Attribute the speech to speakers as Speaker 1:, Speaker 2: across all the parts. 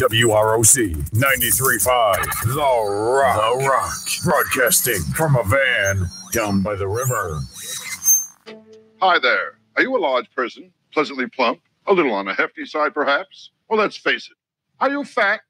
Speaker 1: WROC 93.5, The Rock. The Rock. Broadcasting from a van down by the river.
Speaker 2: Hi there. Are you a large person, pleasantly plump, a little on the hefty side perhaps? Well, let's face it. Are you fat?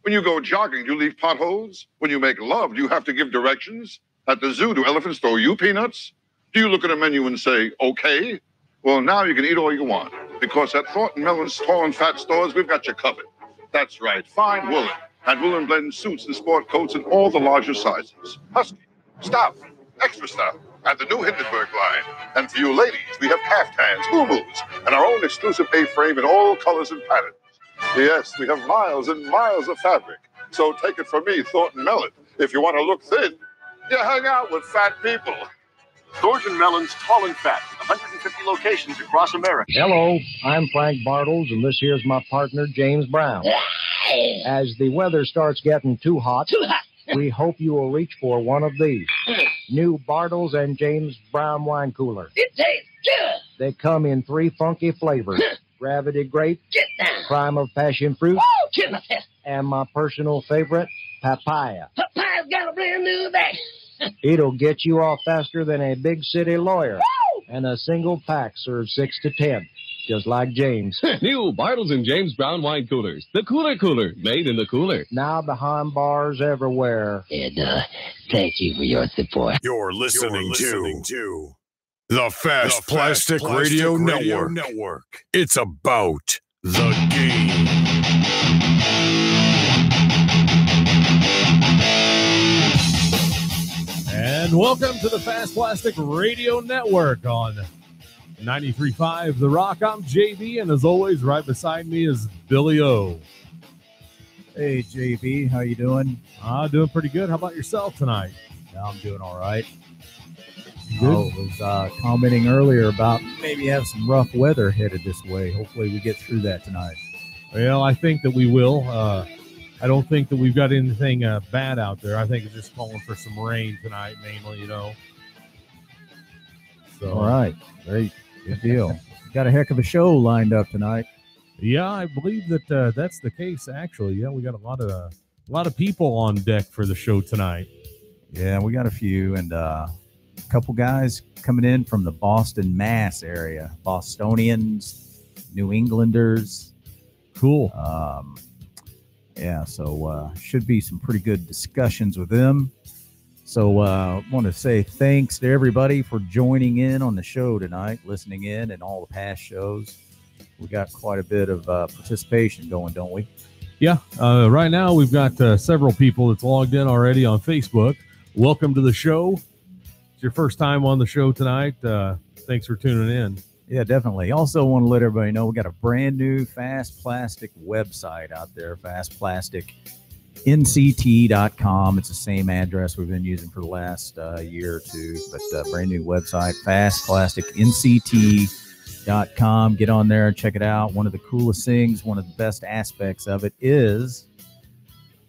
Speaker 2: When you go jogging, do you leave potholes? When you make love, do you have to give directions? At the zoo, do elephants throw you peanuts? Do you look at a menu and say, okay? Well, now you can eat all you want, because at Thornton Mellon's Tall and Fat stores, we've got you covered. That's right, fine woolen, and woolen blend suits and sport coats in all the larger sizes. Husky, stout, extra stout, and the new Hindenburg line. And for you ladies, we have caftans, muumuus, and our own exclusive A-frame in all colors and patterns. Yes, we have miles and miles of fabric. So take it from me, Thornton Mellon. If you want to look thin, you hang out with fat people.
Speaker 3: Thornton Mellon's Tall and Fat, 150 locations across America.
Speaker 4: Hello, I'm Frank Bartles, and this here's my partner, James Brown. As the weather starts getting too hot, we hope you will reach for one of these. New Bartles and James Brown wine cooler.
Speaker 5: It tastes good.
Speaker 4: They come in 3 funky flavors. Gravity grape,
Speaker 5: Get down.
Speaker 4: prime of passion fruit,
Speaker 5: Oh, kill myself.
Speaker 4: and my personal favorite, papaya.
Speaker 5: Papaya's got a brand new bag.
Speaker 4: It'll get you off faster than a big city lawyer. And a single pack serves 6 to 10, just like James.
Speaker 6: New Bartles and James Brown wine coolers. The cooler, made in the cooler.
Speaker 4: Now behind bars everywhere.
Speaker 5: And thank you for your support.
Speaker 1: You're listening to the Fast Plastic Radio Network. It's about the game.
Speaker 7: And welcome to the Fast Plastic Radio Network on 93.5 The Rock. I'm JB, and as always, right beside me is Billy O.
Speaker 8: Hey, JB, how you doing?
Speaker 7: Doing pretty good. How about yourself tonight?
Speaker 8: Yeah, I'm doing all right.
Speaker 7: Good.
Speaker 8: I was commenting earlier about maybe have some rough weather headed this way. Hopefully we get through that tonight.
Speaker 7: Well, I think that we will. I don't think that we've got anything bad out there. I think it's just calling for some rain tonight, mainly, So,
Speaker 8: All right. Great. Good deal. Got a heck of a show lined up tonight.
Speaker 7: Yeah, I believe that that's the case, actually. Yeah, we got a lot of people on deck for the show tonight.
Speaker 8: Yeah, we got a few, and a couple guys coming in from the Boston, Mass area. Bostonians, New Englanders.
Speaker 7: Cool.
Speaker 8: Yeah, so should be some pretty good discussions with them. So I want to say thanks to everybody for joining in on the show tonight, listening in, and all the past shows. We got quite a bit of participation going, don't we?
Speaker 7: Yeah, right now we've got several people that's logged in already on Facebook. Welcome to the show. It's your first time on the show tonight. Thanks for tuning in.
Speaker 8: Yeah, definitely. Also want to let everybody know we got a brand new Fast Plastic website out there, fastplasticnct.com. It's the same address we've been using for the last year or two, but brand new website, fastplasticnct.com. Get on there and check it out. One of the coolest things, one of the best aspects of it is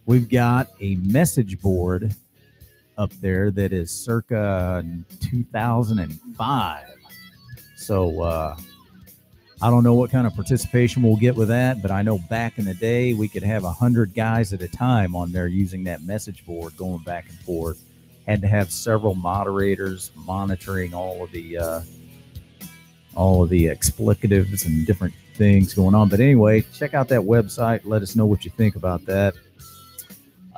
Speaker 8: we've got a message board up there that is circa 2005. So I don't know what kind of participation we'll get with that, but I know back in the day we could have 100 guys at a time on there using that message board going back and forth. Had to have several moderators monitoring all of the explicatives and different things going on. But anyway, check out that website. Let us know what you think about that.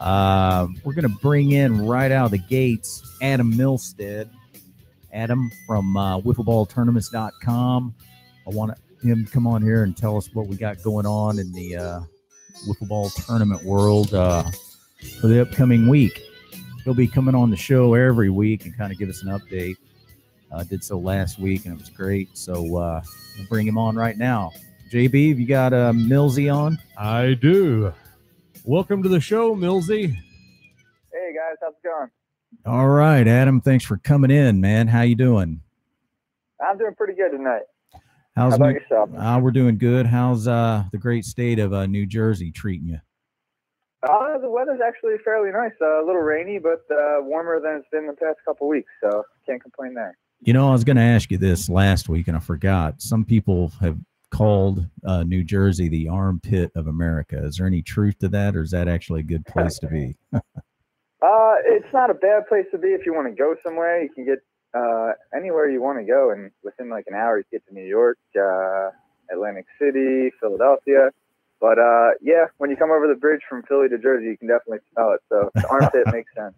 Speaker 8: We're going to bring in right out of the gates Adam Milstead. Adam from wiffleballtournaments.com. I want him to come on here and tell us what we got going on in the wiffle ball tournament world for the upcoming week. He'll be coming on the show every week and kind of give us an update. Did so last week, and it was great. So we'll bring him on right now. JB, have you got Millsy on?
Speaker 7: I do. Welcome to the show, Millsy.
Speaker 9: Hey, guys. How's it going?
Speaker 8: All right, Adam. Thanks for coming in, man. How you doing?
Speaker 9: I'm doing pretty good tonight.
Speaker 8: How
Speaker 9: about yourself?
Speaker 8: We're doing good. How's the great state of New Jersey treating you?
Speaker 9: The weather's actually fairly nice. A little rainy, but warmer than it's been the past couple weeks, so can't complain there.
Speaker 8: You know, I was going to ask you this last week, and I forgot. Some people have called New Jersey the armpit of America. Is there any truth to that, or is that actually a good place to be?
Speaker 9: It's not a bad place to be if you want to go somewhere. You can get anywhere you want to go, and within like an hour you get to New York, Atlantic City, Philadelphia. But yeah, when you come over the bridge from Philly to Jersey, you can definitely smell it. So the armpit makes sense.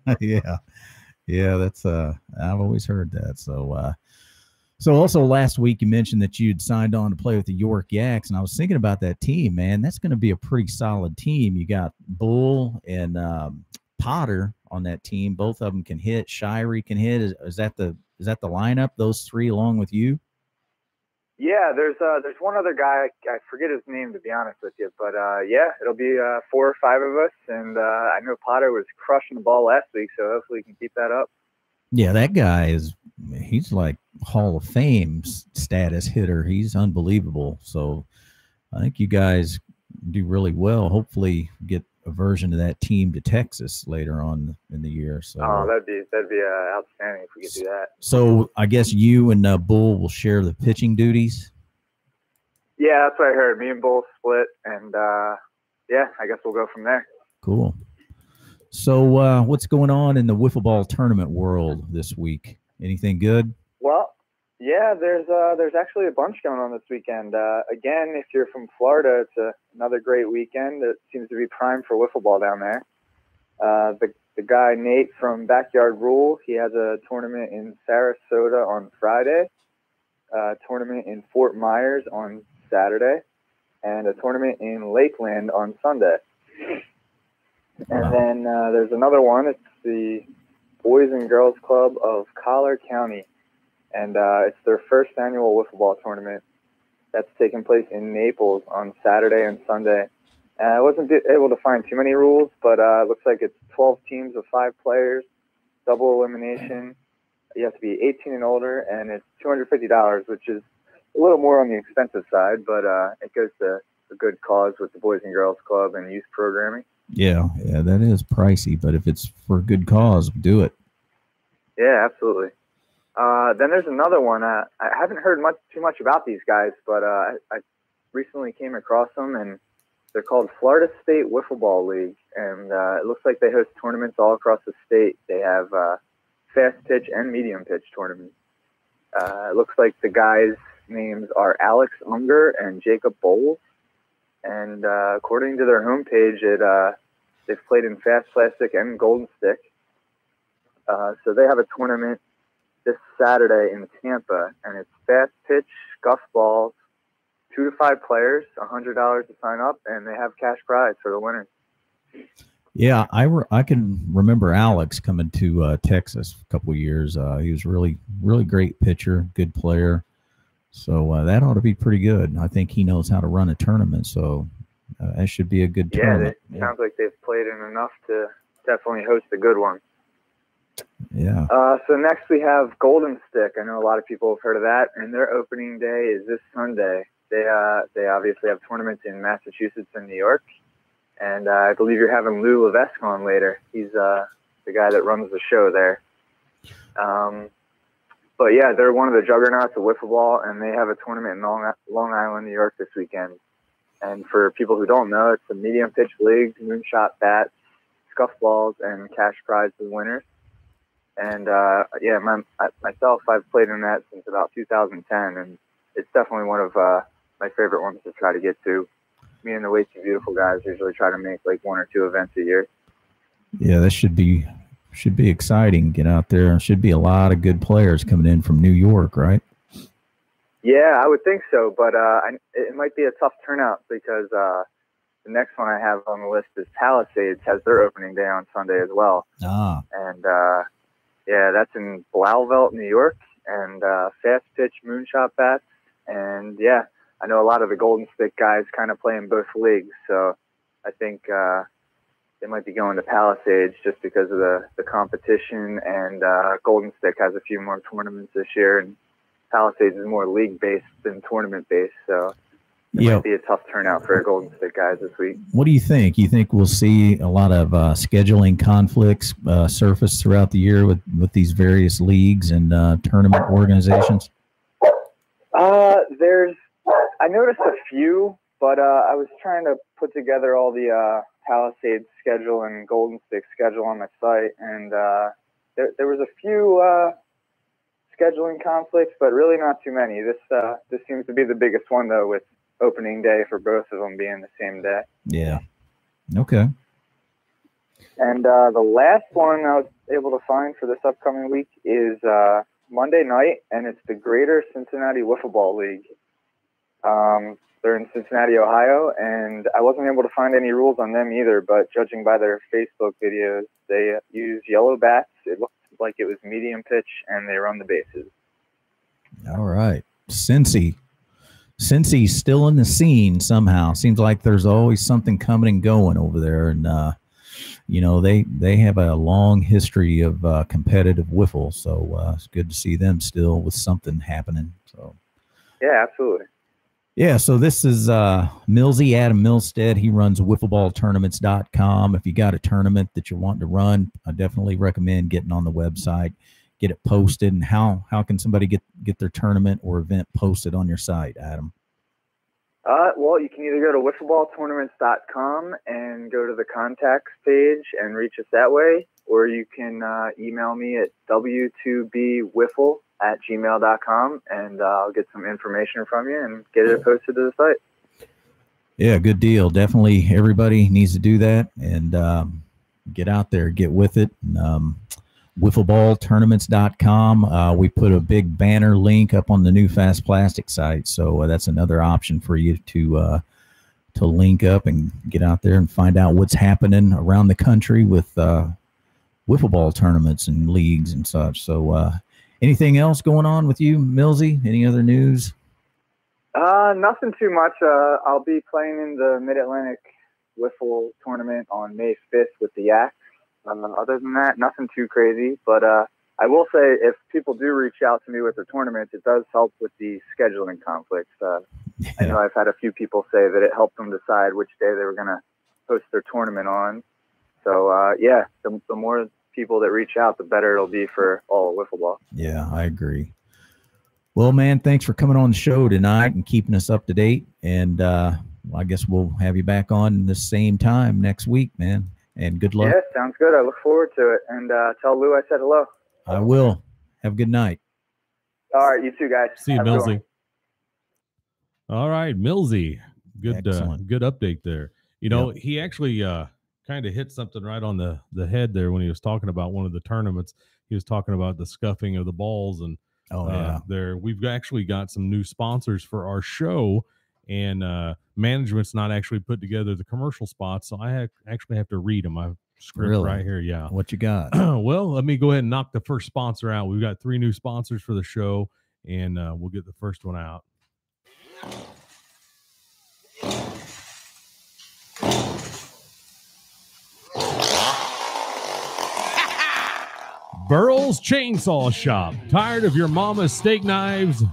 Speaker 8: Yeah, that's I've always heard that. So also last week you mentioned that you'd signed on to play with the York Yaks, and I was thinking about that team, man. That's going to be a pretty solid team. You got Bull and Potter on that team. Both of them can hit. Shirey can hit. Is that the lineup? Those three along with you?
Speaker 9: Yeah, there's one other guy. I forget his name, to be honest with you. But yeah, it'll be 4 or 5 of us, and I know Potter was crushing the ball last week, so hopefully he can keep that up.
Speaker 8: Yeah, that guy he's like Hall of Fame status hitter. He's unbelievable. So I think you guys do really well. Hopefully get a version of that team to Texas later on in the year. So
Speaker 9: that'd be outstanding if we could do that.
Speaker 8: So I guess you and Bull will share the pitching duties.
Speaker 9: Yeah, that's what I heard. Me and Bull split, and yeah, I guess we'll go from there.
Speaker 8: Cool. So what's going on in the wiffle ball tournament world this week? Anything good?
Speaker 9: Well, yeah, there's actually a bunch going on this weekend. Again, if you're from Florida, it's another great weekend. It seems to be prime for wiffle ball down there. The guy Nate from Backyard Rule, he has a tournament in Sarasota on Friday, a tournament in Fort Myers on Saturday, and a tournament in Lakeland on Sunday. And then there's another one. It's the Boys and Girls Club of Collar County, and it's their first annual wiffle ball tournament that's taking place in Naples on Saturday and Sunday. I wasn't able to find too many rules, but it looks like it's 12 teams of 5 players, double elimination. You have to be 18 and older, and it's $250, which is a little more on the expensive side, but it goes to a good cause with the Boys and Girls Club and youth programming.
Speaker 8: Yeah, that is pricey, but if it's for a good cause, do it.
Speaker 9: Yeah, absolutely. Then there's another one. I haven't heard too much about these guys, but I recently came across them, and they're called Florida State Wiffle Ball League, and it looks like they host tournaments all across the state. They have fast pitch and medium pitch tournaments. It looks like the guys' names are Alex Unger and Jacob Bowles, and according to their homepage, they've played in Fast Plastic and Golden Stick. So they have a tournament this Saturday in Tampa, and it's fast pitch, scuff balls, 2 to 5 players, $100 to sign up, and they have cash prize for the winners.
Speaker 8: Yeah, I can remember Alex coming to Texas a couple of years. He was really great pitcher, good player. So that ought to be pretty good. I think he knows how to run a tournament, so that should be a good tournament.
Speaker 9: Yeah, sounds like they've played in enough to definitely host a good one.
Speaker 8: Yeah.
Speaker 9: So next we have Golden Stick. I know a lot of people have heard of that, and their opening day is this Sunday. They obviously have tournaments in Massachusetts and New York, and I believe you're having Lou Levesque on later. He's the guy that runs the show there. But yeah, they're one of the juggernauts of wiffle ball, and they have a tournament in Long Island, New York this weekend. And for people who don't know, it's a medium pitch league, moonshot bats, scuff balls, and cash prize to the winners. And yeah, myself, I've played in that since about 2010, and it's definitely one of my favorite ones to try to get to. Me and the Way Too Beautiful guys usually try to make like 1 or 2 events a year. Yeah,
Speaker 8: that should be exciting. Get out there. Should be a lot of good players coming in from New York, right?
Speaker 9: Yeah, I would think so, but it might be a tough turnout because the next one I have on the list is Palisades, has their opening day on Sunday as well. And yeah, that's in Blauvelt, New York, and fast pitch moonshot bats. And yeah, I know a lot of the Golden Stick guys kind of play in both leagues, so I think they might be going to Palisades just because of the competition, and Golden Stick has a few more tournaments this year, and Palisades is more league-based than tournament-based, so it might be a tough turnout for Golden Stick guys this week.
Speaker 8: What do you think? You think we'll see a lot of scheduling conflicts surface throughout the year with these various leagues and tournament organizations?
Speaker 9: I noticed a few, but I was trying to put together all the Palisades schedule and Golden Stick schedule on my site, and there was a few scheduling conflicts, but really not too many. This seems to be the biggest one, though, with opening day for both of them being the same day.
Speaker 8: Yeah. Okay.
Speaker 9: And the last one I was able to find for this upcoming week is Monday night, and it's the Greater Cincinnati Wiffle Ball League. They're in Cincinnati, Ohio, and I wasn't able to find any rules on them either, but judging by their Facebook videos, they use yellow bats. It looked like it was medium pitch, and they run the bases.
Speaker 8: All right. Cincy's still in the scene somehow. Seems like there's always something coming and going over there, and they have a long history of competitive wiffle, so it's good to see them still with something happening. So
Speaker 9: yeah, absolutely.
Speaker 8: Yeah, so this is Millsy, Adam Milstead. He runs wiffleballtournaments.com. If you got a tournament that you're wanting to run, I definitely recommend getting on the website, get it posted. And how can somebody get their tournament or event posted on your site, Adam?
Speaker 9: Well, you can either go to wiffleballtournaments.com and go to the contacts page and reach us that way, or you can email me at w2bwiffle@gmail.com, and I'll get some information from you and get it posted to the site.
Speaker 8: Yeah, good deal. Definitely everybody needs to do that and get out there, get with it. Wiffleballtournaments.com. We put a big banner link up on the new Fast Plastic site, so that's another option for you to link up and get out there and find out what's happening around the country with wiffle ball tournaments and leagues and such. So anything else going on with you, Millsy? Any other news?
Speaker 9: Nothing too much. I'll be playing in the Mid-Atlantic Wiffle Tournament on May 5th with the Yaks. Other than that, nothing too crazy. But I will say, if people do reach out to me with their tournaments, it does help with the scheduling conflicts. I know I've had a few people say that it helped them decide which day they were going to host their tournament on. So, yeah, the more people that reach out, the better it'll be for all wiffle ball.
Speaker 8: Yeah, I agree. Well, man, thanks for coming on the show tonight and keeping us up to date. And I guess we'll have you back on the same time next week, man. And good luck.
Speaker 9: Yeah, sounds good. I look forward to it. And tell Lou I said hello.
Speaker 8: I will. Have a good night.
Speaker 9: All right, you too, guys.
Speaker 7: See you, Millsy. All right, Millsy. Good good update there. He actually kind of hit something right on the head there when he was talking about one of the tournaments. He was talking about the scuffing of the balls, and we've actually got some new sponsors for our show, and management's not actually put together the commercial spots, so I actually have to read them. I've script right here. Yeah.
Speaker 8: What you got?
Speaker 7: Well, let me go ahead and knock the first sponsor out. We've got 3 new sponsors for the show, and we'll get the first one out. Burl's Chainsaw Shop. Tired of your mama's steak knives?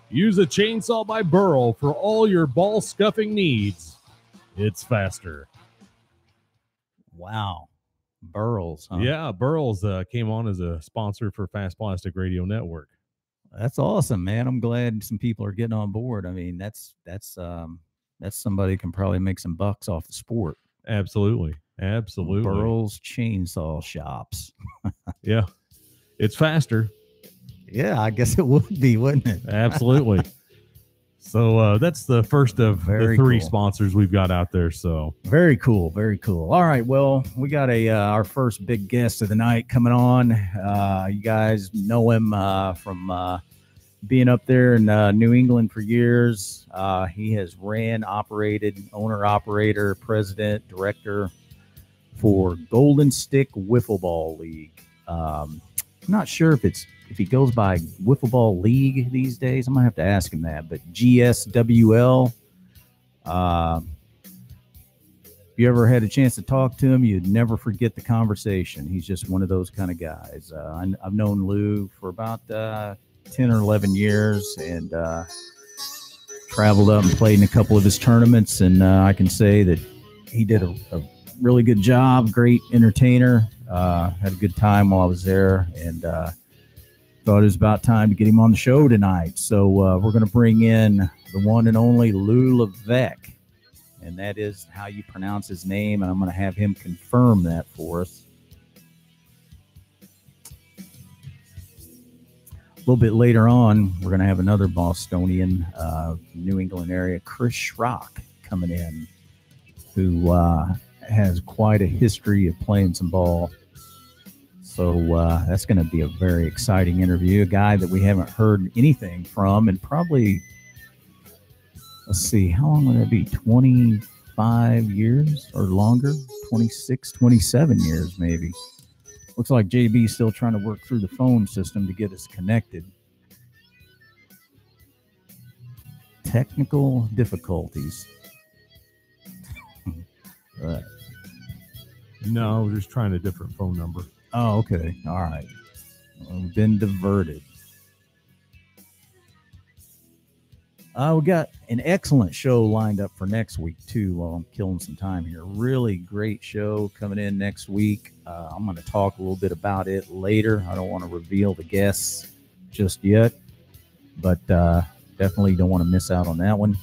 Speaker 7: Use a chainsaw by Burl for all your ball scuffing needs. It's faster.
Speaker 8: Wow. Burl's, huh?
Speaker 7: Yeah, Burl's came on as a sponsor for Fast Plastic Radio Network.
Speaker 8: That's awesome, man. I'm glad some people are getting on board. I mean, that's somebody who can probably make some bucks off the sport.
Speaker 7: Absolutely.
Speaker 8: Burl's Chainsaw Shops.
Speaker 7: Yeah. It's faster.
Speaker 8: Yeah, I guess it would be, wouldn't it?
Speaker 7: Absolutely. So that's the first of the 3 sponsors we've got out there. So
Speaker 8: very cool. Very cool. All right. Well, we got our first big guest of the night coming on. You guys know him from being up there in New England for years. He has ran, operated, owner, operator, president, director for Golden Stick Wiffle Ball League. I'm not sure if he goes by Wiffle Ball League these days. I'm gonna have to ask him that. But GSWL. If you ever had a chance to talk to him, you'd never forget the conversation. He's just one of those kind of guys. I've known Lou for about 10 or 11 years, and traveled up and played in a couple of his tournaments. And I can say that he did a really good job. Great entertainer. Had a good time while I was there, and thought it was about time to get him on the show tonight. So we're going to bring in the one and only Lou Levesque. And that is how you pronounce his name, and I'm going to have him confirm that for us. A little bit later on, we're going to have another Bostonian, New England area, Chris Schrock, coming in, who has quite a history of playing some ball. So that's going to be a very exciting interview. A guy that we haven't heard anything from, and probably, let's see, how long would that be? 25 years or longer? 26, 27 years maybe. Looks like JB's still trying to work through the phone system to get us connected. Technical difficulties. Right.
Speaker 7: No, we're just trying a different phone number.
Speaker 8: Oh, okay. All right. We've been diverted. We got an excellent show lined up for next week, too, while I'm killing some time here. Really great show coming in next week. I'm going to talk a little bit about it later. I don't want to reveal the guests just yet, but definitely don't want to miss out on that one.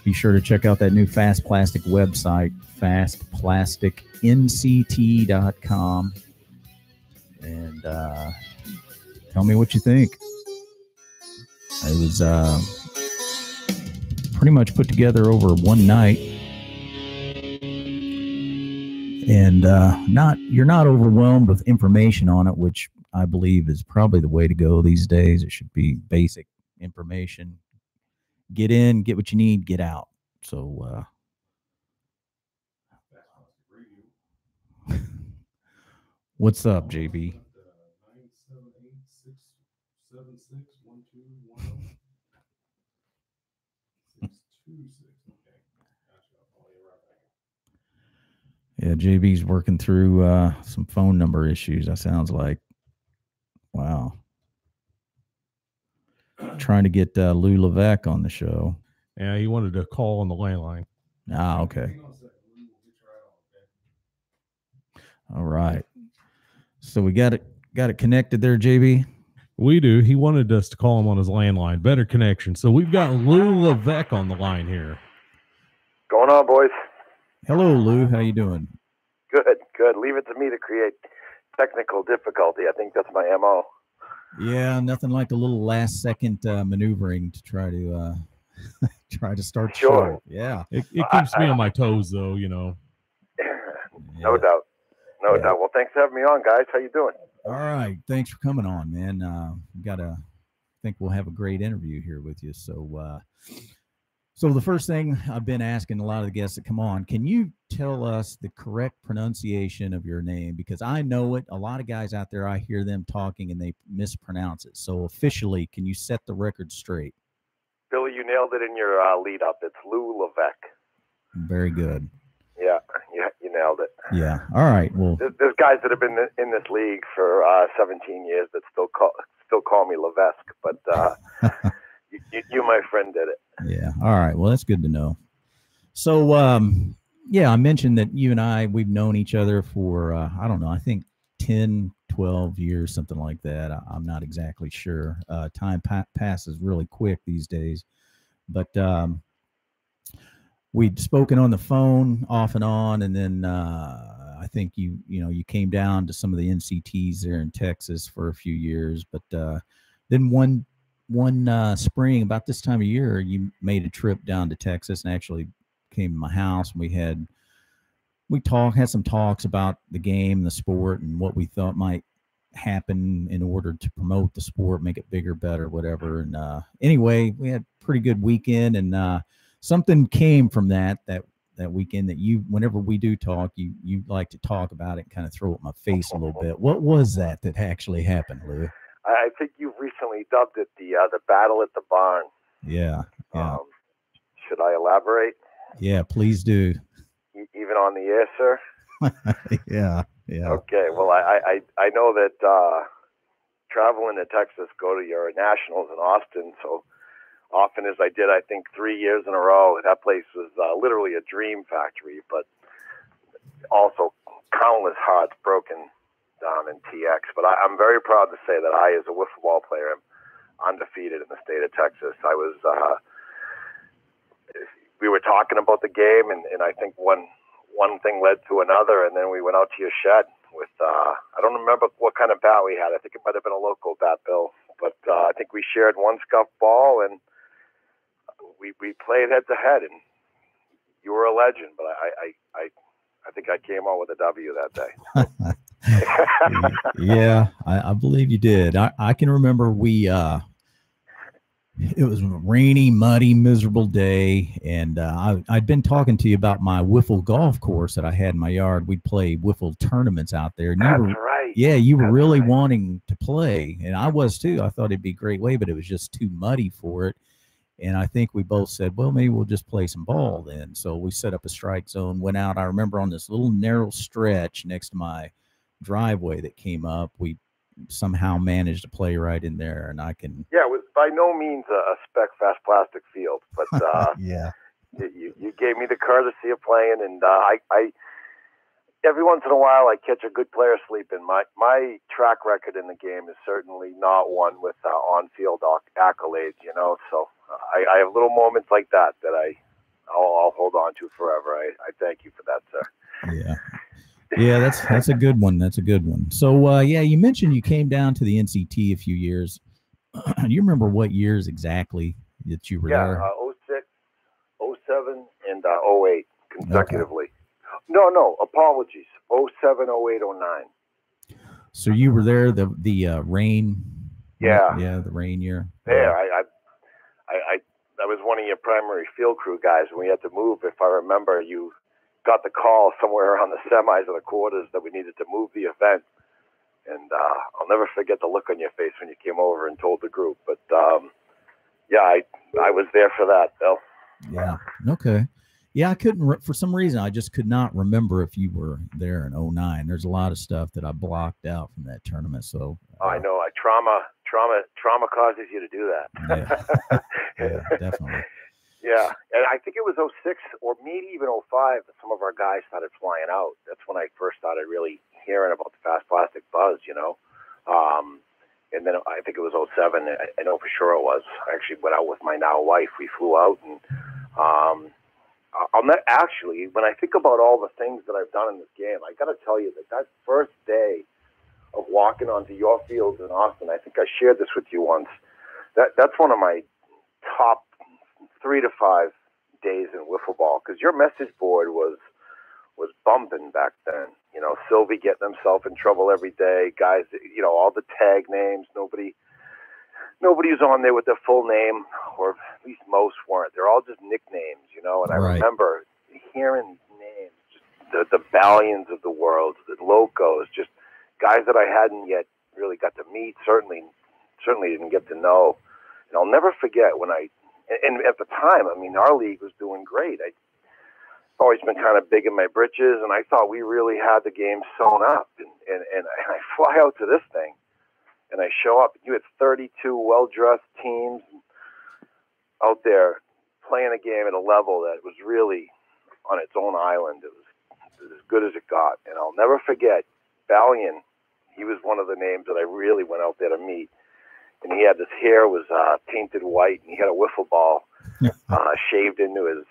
Speaker 8: Be sure to check out that new Fast Plastic website, fastplasticnct.com, and tell me what you think. It was pretty much put together over one night, and you're not overwhelmed with information on it, which I believe is probably the way to go these days. It should be basic information. Get in, get what you need, get out. So what's up, JB? Yeah, JB's working through some phone number issues, that sounds like. Wow. Trying to get Lou Levesque on the show.
Speaker 7: Yeah, he wanted to call on the landline.
Speaker 8: Ah, okay. All right. So we got it connected there, JB?
Speaker 7: We do. He wanted us to call him on his landline. Better connection. So we've got Lou Levesque on the line here.
Speaker 10: Going on, boys?
Speaker 8: Hello, Lou. How you doing?
Speaker 10: Good, good. Leave it to me to create technical difficulty. I think that's my MO.
Speaker 8: Yeah, nothing like a little last-second maneuvering to try to start the show. Yeah.
Speaker 7: It keeps me on my toes, though, you know.
Speaker 10: No doubt. No doubt. Well, thanks for having me on, guys. How you doing?
Speaker 8: All right. Thanks for coming on, man. I think we'll have a great interview here with you. So the first thing I've been asking a lot of the guests that come on, can you tell us the correct pronunciation of your name? Because I know it. A lot of guys out there, I hear them talking and they mispronounce it. So officially, can you set the record straight?
Speaker 10: Billy, you nailed it in your lead up. It's Lou Levesque.
Speaker 8: Very good.
Speaker 10: Yeah, you nailed it.
Speaker 8: Yeah. All right. Well,
Speaker 10: there's guys that have been in this league for 17 years that still call me Levesque, but you, my friend, did it.
Speaker 8: Yeah. All right. Well, that's good to know. So, I mentioned that you and we've known each other for, I don't know, I think 10, 12 years, something like that. I'm not exactly sure. Time passes really quick these days, but we'd spoken on the phone off and on. And then I think you came down to some of the NCTs there in Texas for a few years, but then one spring, about this time of year, you made a trip down to Texas and actually came to my house, and we had some talks about the game, the sport, and what we thought might happen in order to promote the sport, make it bigger, better, whatever. And anyway, we had a pretty good weekend, and something came from that weekend that whenever we do talk, you like to talk about it and kind of throw it in my face a little bit. What was that actually happened, Lou?
Speaker 10: I think you've recently dubbed it the battle at the barn.
Speaker 8: Yeah.
Speaker 10: Should I elaborate?
Speaker 8: Yeah, please do.
Speaker 10: Even on the air, sir?
Speaker 8: Yeah.
Speaker 10: Okay. Well, I know that traveling to Texas, go to your nationals in Austin, so often as I did, I think 3 years in a row. That place was literally a dream factory, but also countless hearts broken down in TX. But I'm very proud to say that I, as a wiffle ball player, am undefeated in the state of Texas. I was we were talking about the game, and I think one thing led to another, and then we went out to your shed with I don't remember what kind of bat we had. I think it might have been a local bat, Bill, but I think we shared one scuff ball, and we played head to head, and you were a legend. But I think I came out with a W that day.
Speaker 8: Yeah, I believe you did. I can remember it was a rainy, muddy, miserable day, and I'd been talking to you about my wiffle golf course that I had in my yard. We'd play wiffle tournaments out there. And
Speaker 10: That's right.
Speaker 8: Yeah, you were really wanting to play, and I was too. I thought it'd be a great way, but it was just too muddy for it. And I think we both said, well, maybe we'll just play some ball then. So we set up a strike zone, went out. I remember on this little narrow stretch next to my driveway that came up, we somehow managed to play right in there, and I can.
Speaker 10: Yeah, it was by no means a spec fast plastic field, but
Speaker 8: yeah,
Speaker 10: you gave me the courtesy of playing, and I every once in a while I catch a good player sleeping. My track record in the game is certainly not one with on-field accolades, you know. So I have little moments like that I'll hold on to forever. I thank you for that, sir.
Speaker 8: Yeah. Yeah, that's a good one. That's a good one. So, yeah, you mentioned you came down to the NCT a few years. Do you remember what years exactly that you were there?
Speaker 10: Yeah, 06, 07, and 08 consecutively. Okay. No, apologies. 07, 08, 09.
Speaker 8: So you were there the rain.
Speaker 10: Yeah.
Speaker 8: Yeah, the rain year.
Speaker 10: Yeah, I was one of your primary field crew guys, and we had to move. If I remember, you got the call somewhere around the semis or the quarters that we needed to move the event. And I'll never forget the look on your face when you came over and told the group. But, yeah, I was there for that, Bill.
Speaker 8: Yeah. Okay. Yeah, I couldn't, for some reason, I just could not remember if you were there in 09. There's a lot of stuff that I blocked out from that tournament. So
Speaker 10: I know. Trauma causes you to do that.
Speaker 8: Yeah, definitely.
Speaker 10: Yeah, and I think it was 06 or maybe even 05 that some of our guys started flying out. That's when I first started really hearing about the fast plastic buzz, you know. And then I think it was 07. I know for sure it was. I actually went out with my now wife. We flew out, and I'll not actually, when I think about all the things that I've done in this game, I got to tell you that first day of walking onto your fields in Austin, I think I shared this with you once. That's one of my top 3 to 5 days in wiffle ball, because your message board was bumping back then. You know, Sylvie getting himself in trouble every day. Guys, you know, all the tag names. Nobody was on there with their full name, or at least most weren't. They're all just nicknames, you know. And I remember hearing these names, just the Valians of the world, the Locos, just guys that I hadn't yet really got to meet. Certainly didn't get to know. And I'll never forget when and at the time, I mean, our league was doing great. I've always been kind of big in my britches, and I thought we really had the game sewn up. And I fly out to this thing, and I show up. You had 32 well-dressed teams out there playing a game at a level that was really on its own island. It was as good as it got. And I'll never forget, Balian, he was one of the names that I really went out there to meet. And he had his hair was painted white, and he had a wiffle ball shaved into his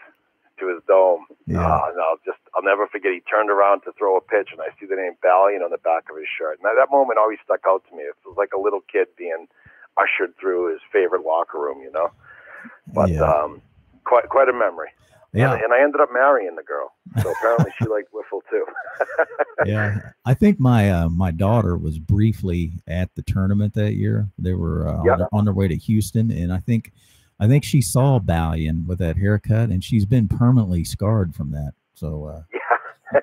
Speaker 10: dome.
Speaker 8: Yeah.
Speaker 10: And I'll never forget. He turned around to throw a pitch, and I see the name Balian on the back of his shirt. And that moment always stuck out to me. It was like a little kid being ushered through his favorite locker room, you know. But quite a memory.
Speaker 8: Yeah.
Speaker 10: And I ended up marrying the girl, so apparently she liked wiffle too.
Speaker 8: Yeah, I think my daughter was briefly at the tournament that year. They were on their way to Houston, and I think she saw Balian with that haircut, and she's been permanently scarred from that. So
Speaker 10: yeah,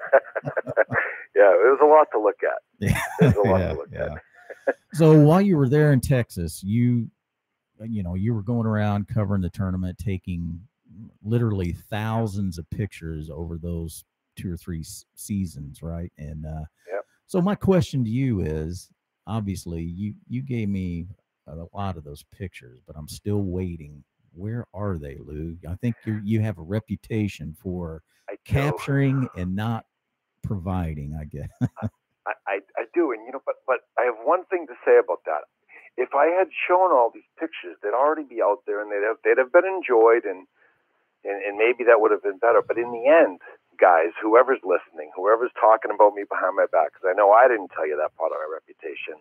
Speaker 10: it was a lot to look at.
Speaker 8: Yeah,
Speaker 10: it was a lot to look at.
Speaker 8: So while you were there in Texas, you were going around covering the tournament, taking literally thousands of pictures over those 2 or 3 seasons, right? And so my question to you is, obviously you gave me a lot of those pictures, but I'm still waiting. Where are they, Lou? I think you have a reputation for capturing and not providing, I guess.
Speaker 10: I do, and but I have one thing to say about that. If I had shown all these pictures, they'd already be out there, and they'd have been enjoyed, and and maybe that would have been better. But in the end, guys, whoever's listening, whoever's talking about me behind my back, because I know I didn't tell you that part of my reputation,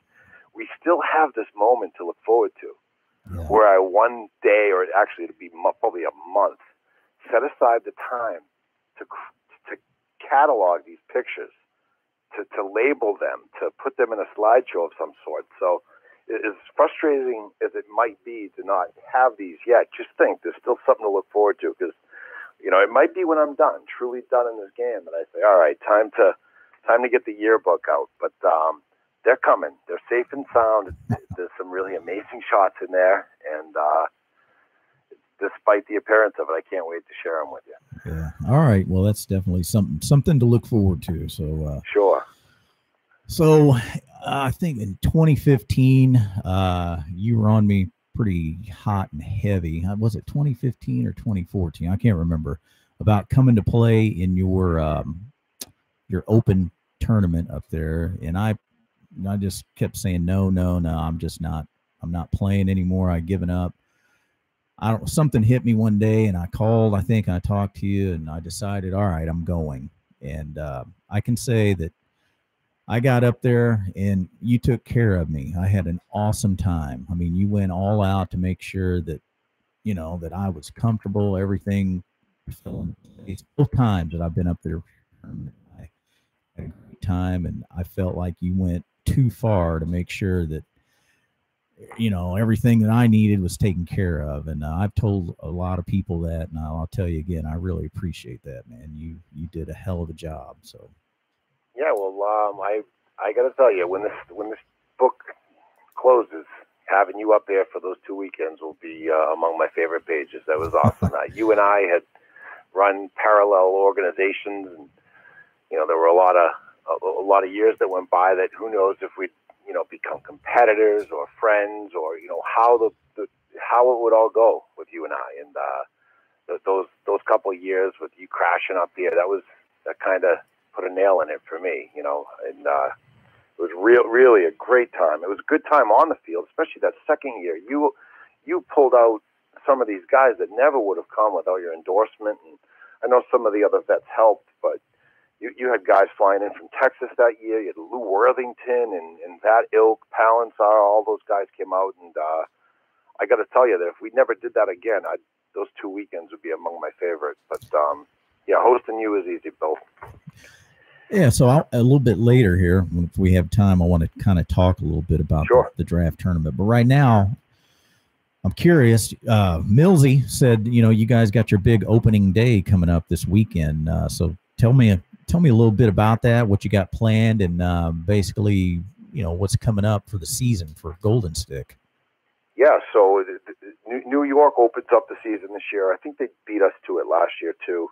Speaker 10: we still have this moment to look forward to, where I one day, or actually it'd be probably a month, set aside the time to catalog these pictures, to label them, to put them in a slideshow of some sort. So as frustrating as it might be to not have these yet, just think there's still something to look forward to, because it might be when I'm done, truly done in this game, that I say, all right, time to get the yearbook out. But they're coming. They're safe and sound. There's some really amazing shots in there, and despite the appearance of it, I can't wait to share them with you.
Speaker 8: Yeah. All right. Well, that's definitely something to look forward to. So
Speaker 10: sure.
Speaker 8: So I think in 2015, you were on me pretty hot and heavy. Was it 2015 or 2014? I can't remember, about coming to play in your open tournament up there. And I just kept saying, no, I'm not playing anymore. I've given up. Something hit me one day, and I called, I think I talked to you, and I decided, all right, I'm going. And I can say that I got up there and you took care of me. I had an awesome time. I mean, you went all out to make sure that, that I was comfortable, everything. Both times that I've been up there, I had a great time, and I felt like you went too far to make sure that, everything that I needed was taken care of. And I've told a lot of people that, and I'll tell you again, I really appreciate that, man. You did a hell of a job. So.
Speaker 10: Yeah, well, I got to tell you, when this book closes, having you up there for those 2 weekends will be among my favorite pages. That was awesome. You and I had run parallel organizations, and there were a lot of years that went by that who knows if we'd become competitors or friends, or how it would all go with you and I. And those couple of years with you crashing up here, that kind of put a nail in it for me, and it was really a great time. It was a good time on the field, especially that second year. You pulled out some of these guys that never would have come without your endorsement, and I know some of the other vets helped, but you had guys flying in from Texas that year. You had Lou Worthington and that ilk, Palancar, all those guys came out, and I got to tell you that if we never did that again, those 2 weekends would be among my favorite. But yeah, hosting you is easy, Bill.
Speaker 8: Yeah, so a little bit later here, if we have time, I want to kind of talk a little bit about the draft tournament. But right now, I'm curious. Millsy said, you guys got your big opening day coming up this weekend. So tell me a little bit about that, what you got planned, and basically, what's coming up for the season for Golden Stick.
Speaker 10: Yeah, so New York opens up the season this year. I think they beat us to it last year too.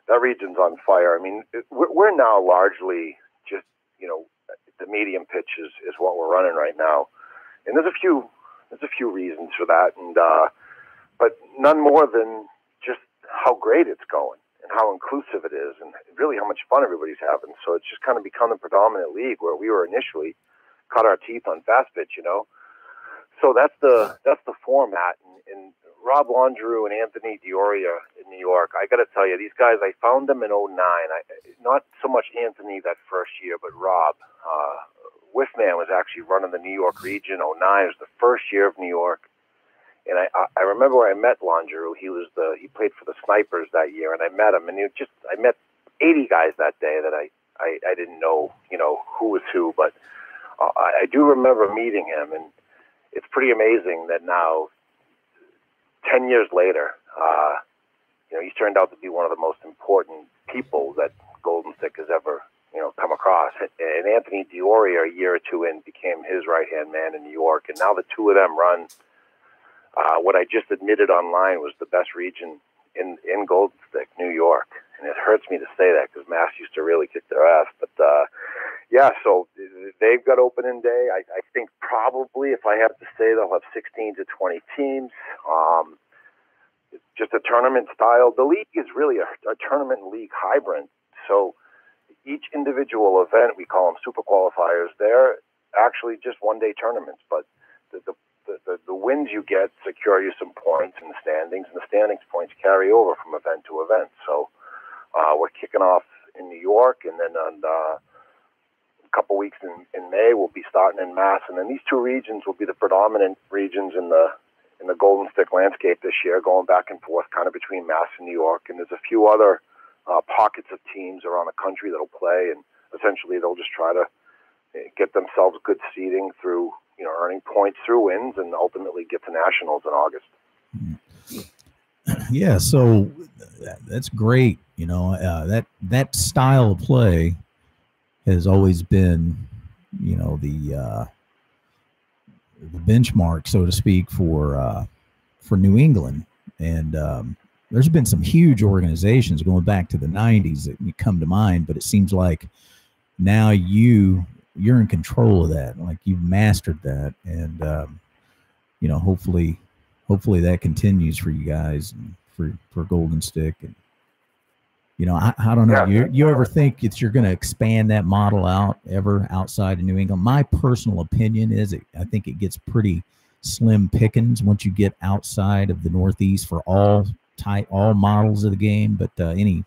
Speaker 10: That region's on fire. I mean, we're now largely just, the medium pitch is what we're running right now. And there's a few reasons for that. And, but none more than just how great it's going and how inclusive it is and really how much fun everybody's having. So it's just kind of become the predominant league where we were initially cut our teeth on fast pitch, So that's the format. And Rob Longeroux and Anthony Dioria in New York, I got to tell you, these guys, I found them in 2009. Not so much Anthony that first year, but Rob. Whiffman was actually running the New York region. 2009 was the first year of New York. And I remember where I met Longeroux. He played for the Snipers that year, and I met him. And I met 80 guys that day that I didn't know, who was who. But I do remember meeting him, and it's pretty amazing that now, 10 years later, he's turned out to be one of the most important people that Golden Stick has ever, come across. And Anthony Dioria, a year or two in, became his right-hand man in New York. And now the two of them run what I just admitted online was the best region in Golden Stick, New York. And it hurts me to say that because Mass used to really kick their ass. But, yeah, so they've got opening day. I think probably, if I have to say, they'll have 16 to 20 teams. It's just a tournament style. The league is really a tournament league hybrid. So each individual event, we call them super qualifiers, they're actually just one-day tournaments. But the the wins you get secure you some points in the standings, and the standings points carry over from event to event. So we're kicking off in New York, and then on a couple weeks in May, we'll be starting in Mass, and then these two regions will be the predominant regions in the Golden Stick landscape this year, going back and forth kind of between Mass and New York. And there's a few other pockets of teams around the country that'll play, and essentially they'll just try to get themselves good seeding through, earning points through wins, and ultimately get to nationals in August.
Speaker 8: Yeah, so that's great. That style of play has always been, the benchmark, so to speak, for New England. And there's been some huge organizations going back to the 90s that come to mind, but it seems like now you're in control of that, like you've mastered that, and hopefully that continues for you guys and for Golden Stick. And I don't know. You ever think you're going to expand that model out ever outside of New England? My personal opinion is I think it gets pretty slim pickings once you get outside of the Northeast for all models of the game. But any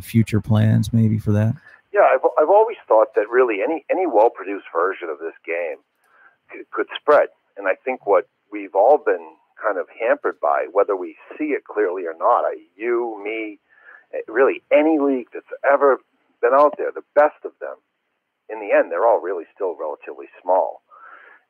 Speaker 8: future plans maybe for that?
Speaker 10: Yeah, I've always thought that really any well-produced version of this game could spread. And I think what we've all been kind of hampered by, whether we see it clearly or not, you, me, really any league that's ever been out there, the best of them, in the end, they're all really still relatively small.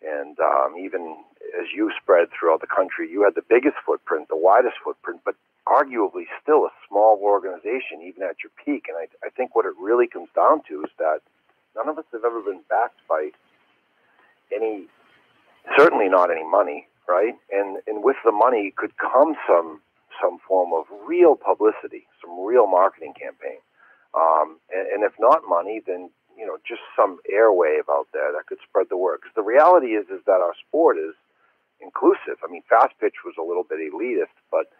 Speaker 10: And even as you spread throughout the country, you had the biggest footprint, the widest footprint, but arguably still a small organization, even at your peak. And I think what it really comes down to is that none of us have ever been backed by certainly not any money, right? And with the money could come some form of real publicity, some real marketing campaign. And if not money, then, just some airwave out there that could spread the word. Because the reality is that our sport is inclusive. I mean, fast pitch was a little bit elitist, but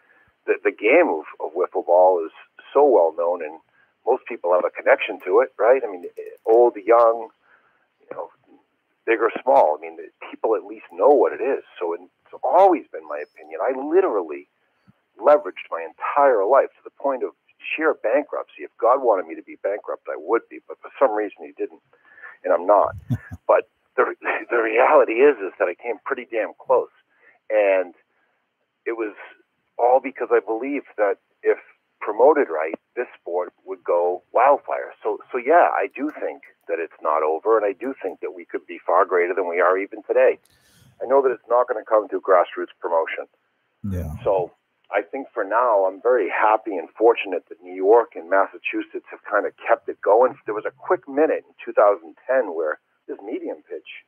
Speaker 10: the game of wiffle ball is so well known, and most people have a connection to it, right? I mean, old, young, big or small. I mean, people at least know what it is. So it's always been my opinion. I literally leveraged my entire life to the point of sheer bankruptcy. If God wanted me to be bankrupt, I would be, but for some reason he didn't, and I'm not. But the reality is that I came pretty damn close, and it was all because I believed that if promoted right, this sport would go wildfire. So yeah, I do think that it's not over, and I do think that we could be far greater than we are even today. I know that it's not going to come through grassroots promotion.
Speaker 8: Yeah.
Speaker 10: So I think for now, I'm very happy and fortunate that New York and Massachusetts have kind of kept it going. There was a quick minute in 2010 where this medium pitch,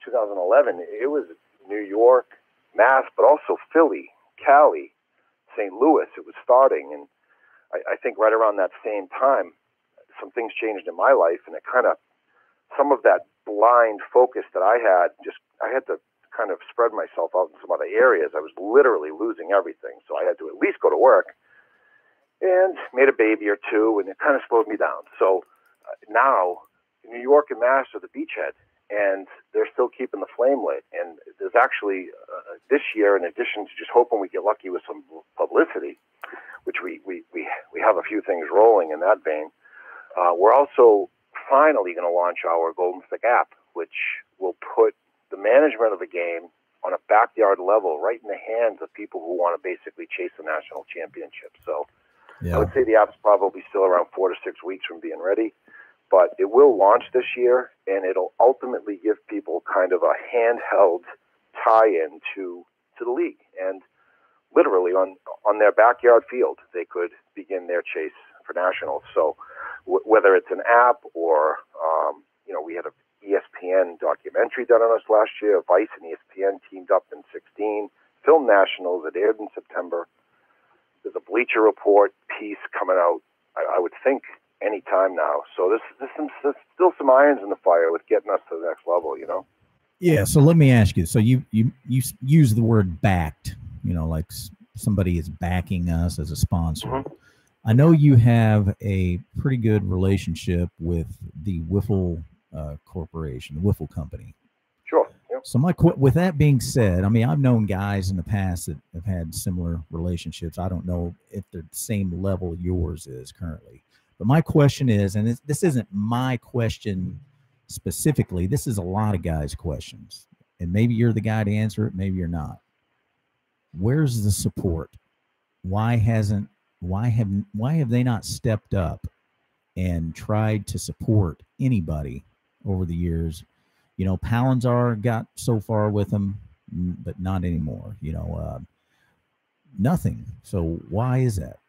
Speaker 10: 2011, it was New York, Mass, but also Philly, Cali, St. Louis. It was starting, and I think right around that same time, some things changed in my life, and it kind of, some of that blind focus that I had to kind of spread myself out in some other areas. I was literally losing everything, so I had to at least go to work, and made a baby or two, and it kind of slowed me down. So now New York and Mass are the beachhead, and they're still keeping the flame lit. And there's actually this year, in addition to just hoping we get lucky with some publicity, which we have a few things rolling in that vein, we're also finally going to launch our Golden Stick app, which will put the management of the game on a backyard level right in the hands of people who want to basically chase the national championship. So I would say the app's probably still around 4 to 6 weeks from being ready, but it will launch this year, and it'll ultimately give people kind of a handheld tie-in to the league. And literally on their backyard field, they could begin their chase for nationals. So whether it's an app or, we had a ESPN documentary done on us last year. Vice and ESPN teamed up in 2016. Film nationals that aired in September. There's a Bleacher Report piece coming out, I would think, any time now. So there's still some irons in the fire with getting us to the next level,
Speaker 8: Yeah, so let me ask you. So you use the word backed, like somebody is backing us as a sponsor. Mm-hmm. I know you have a pretty good relationship with the Wiffle Corporation, the Wiffle Company.
Speaker 10: Sure. Yep.
Speaker 8: So with that being said, I mean, I've known guys in the past that have had similar relationships. I don't know if they're the same level yours is currently. But my question is, and this isn't my question specifically, this is a lot of guys' questions. And maybe you're the guy to answer it, maybe you're not. Where's the support? Why have they not stepped up and tried to support anybody over the years? You know, Palanzar got so far with them, but not anymore. You know, nothing. So why is that?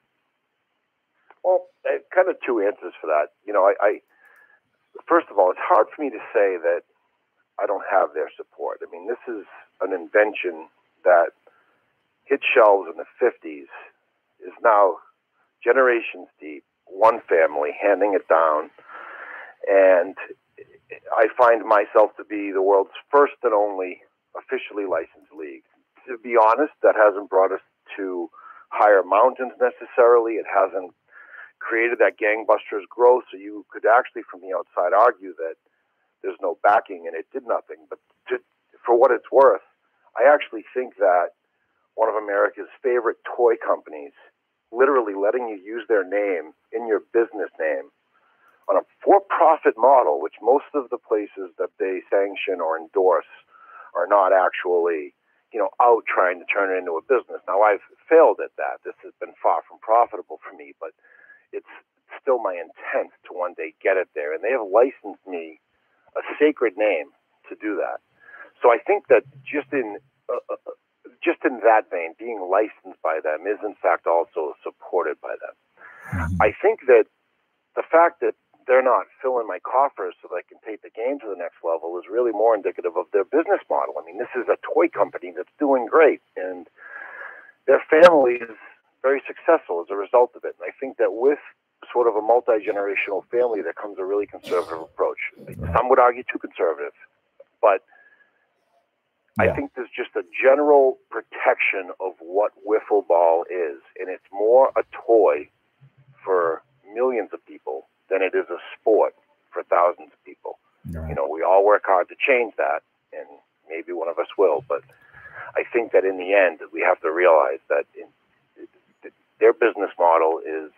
Speaker 10: Well, kind of two answers for that. You know, I first of all, it's hard for me to say that I don't have their support. I mean, this is an invention that hit shelves in the 50s, is now generations deep, one family handing it down, and I find myself to be the world's first and only officially licensed league. To be honest, that hasn't brought us to higher mountains necessarily. It hasn't created that gangbusters growth, so you could actually from the outside argue that there's no backing and it did nothing. But for what it's worth, I actually think that one of America's favorite toy companies, literally letting you use their name in your business name on a for-profit model, which most of the places that they sanction or endorse are not actually, you know, out trying to turn it into a business. Now, I've failed at that. This has been far from profitable for me, but it's still my intent to one day get it there. And they have licensed me a sacred name to do that. So I think that just in that vein, being licensed by them is in fact also supported by them. Mm-hmm. I think that the fact that they're not filling my coffers so that I can take the game to the next level is really more indicative of their business model. I mean, this is a toy company that's doing great, and their family is very successful as a result of it. And I think that with sort of a multi-generational family, there comes a really conservative approach. Some would argue too conservative, but I think there's just a general protection of what wiffle ball is, and it's more a toy for millions of people than it is a sport for thousands of people. Right. You know, we all work hard to change that, and maybe one of us will, but I think that in the end, we have to realize that their business model is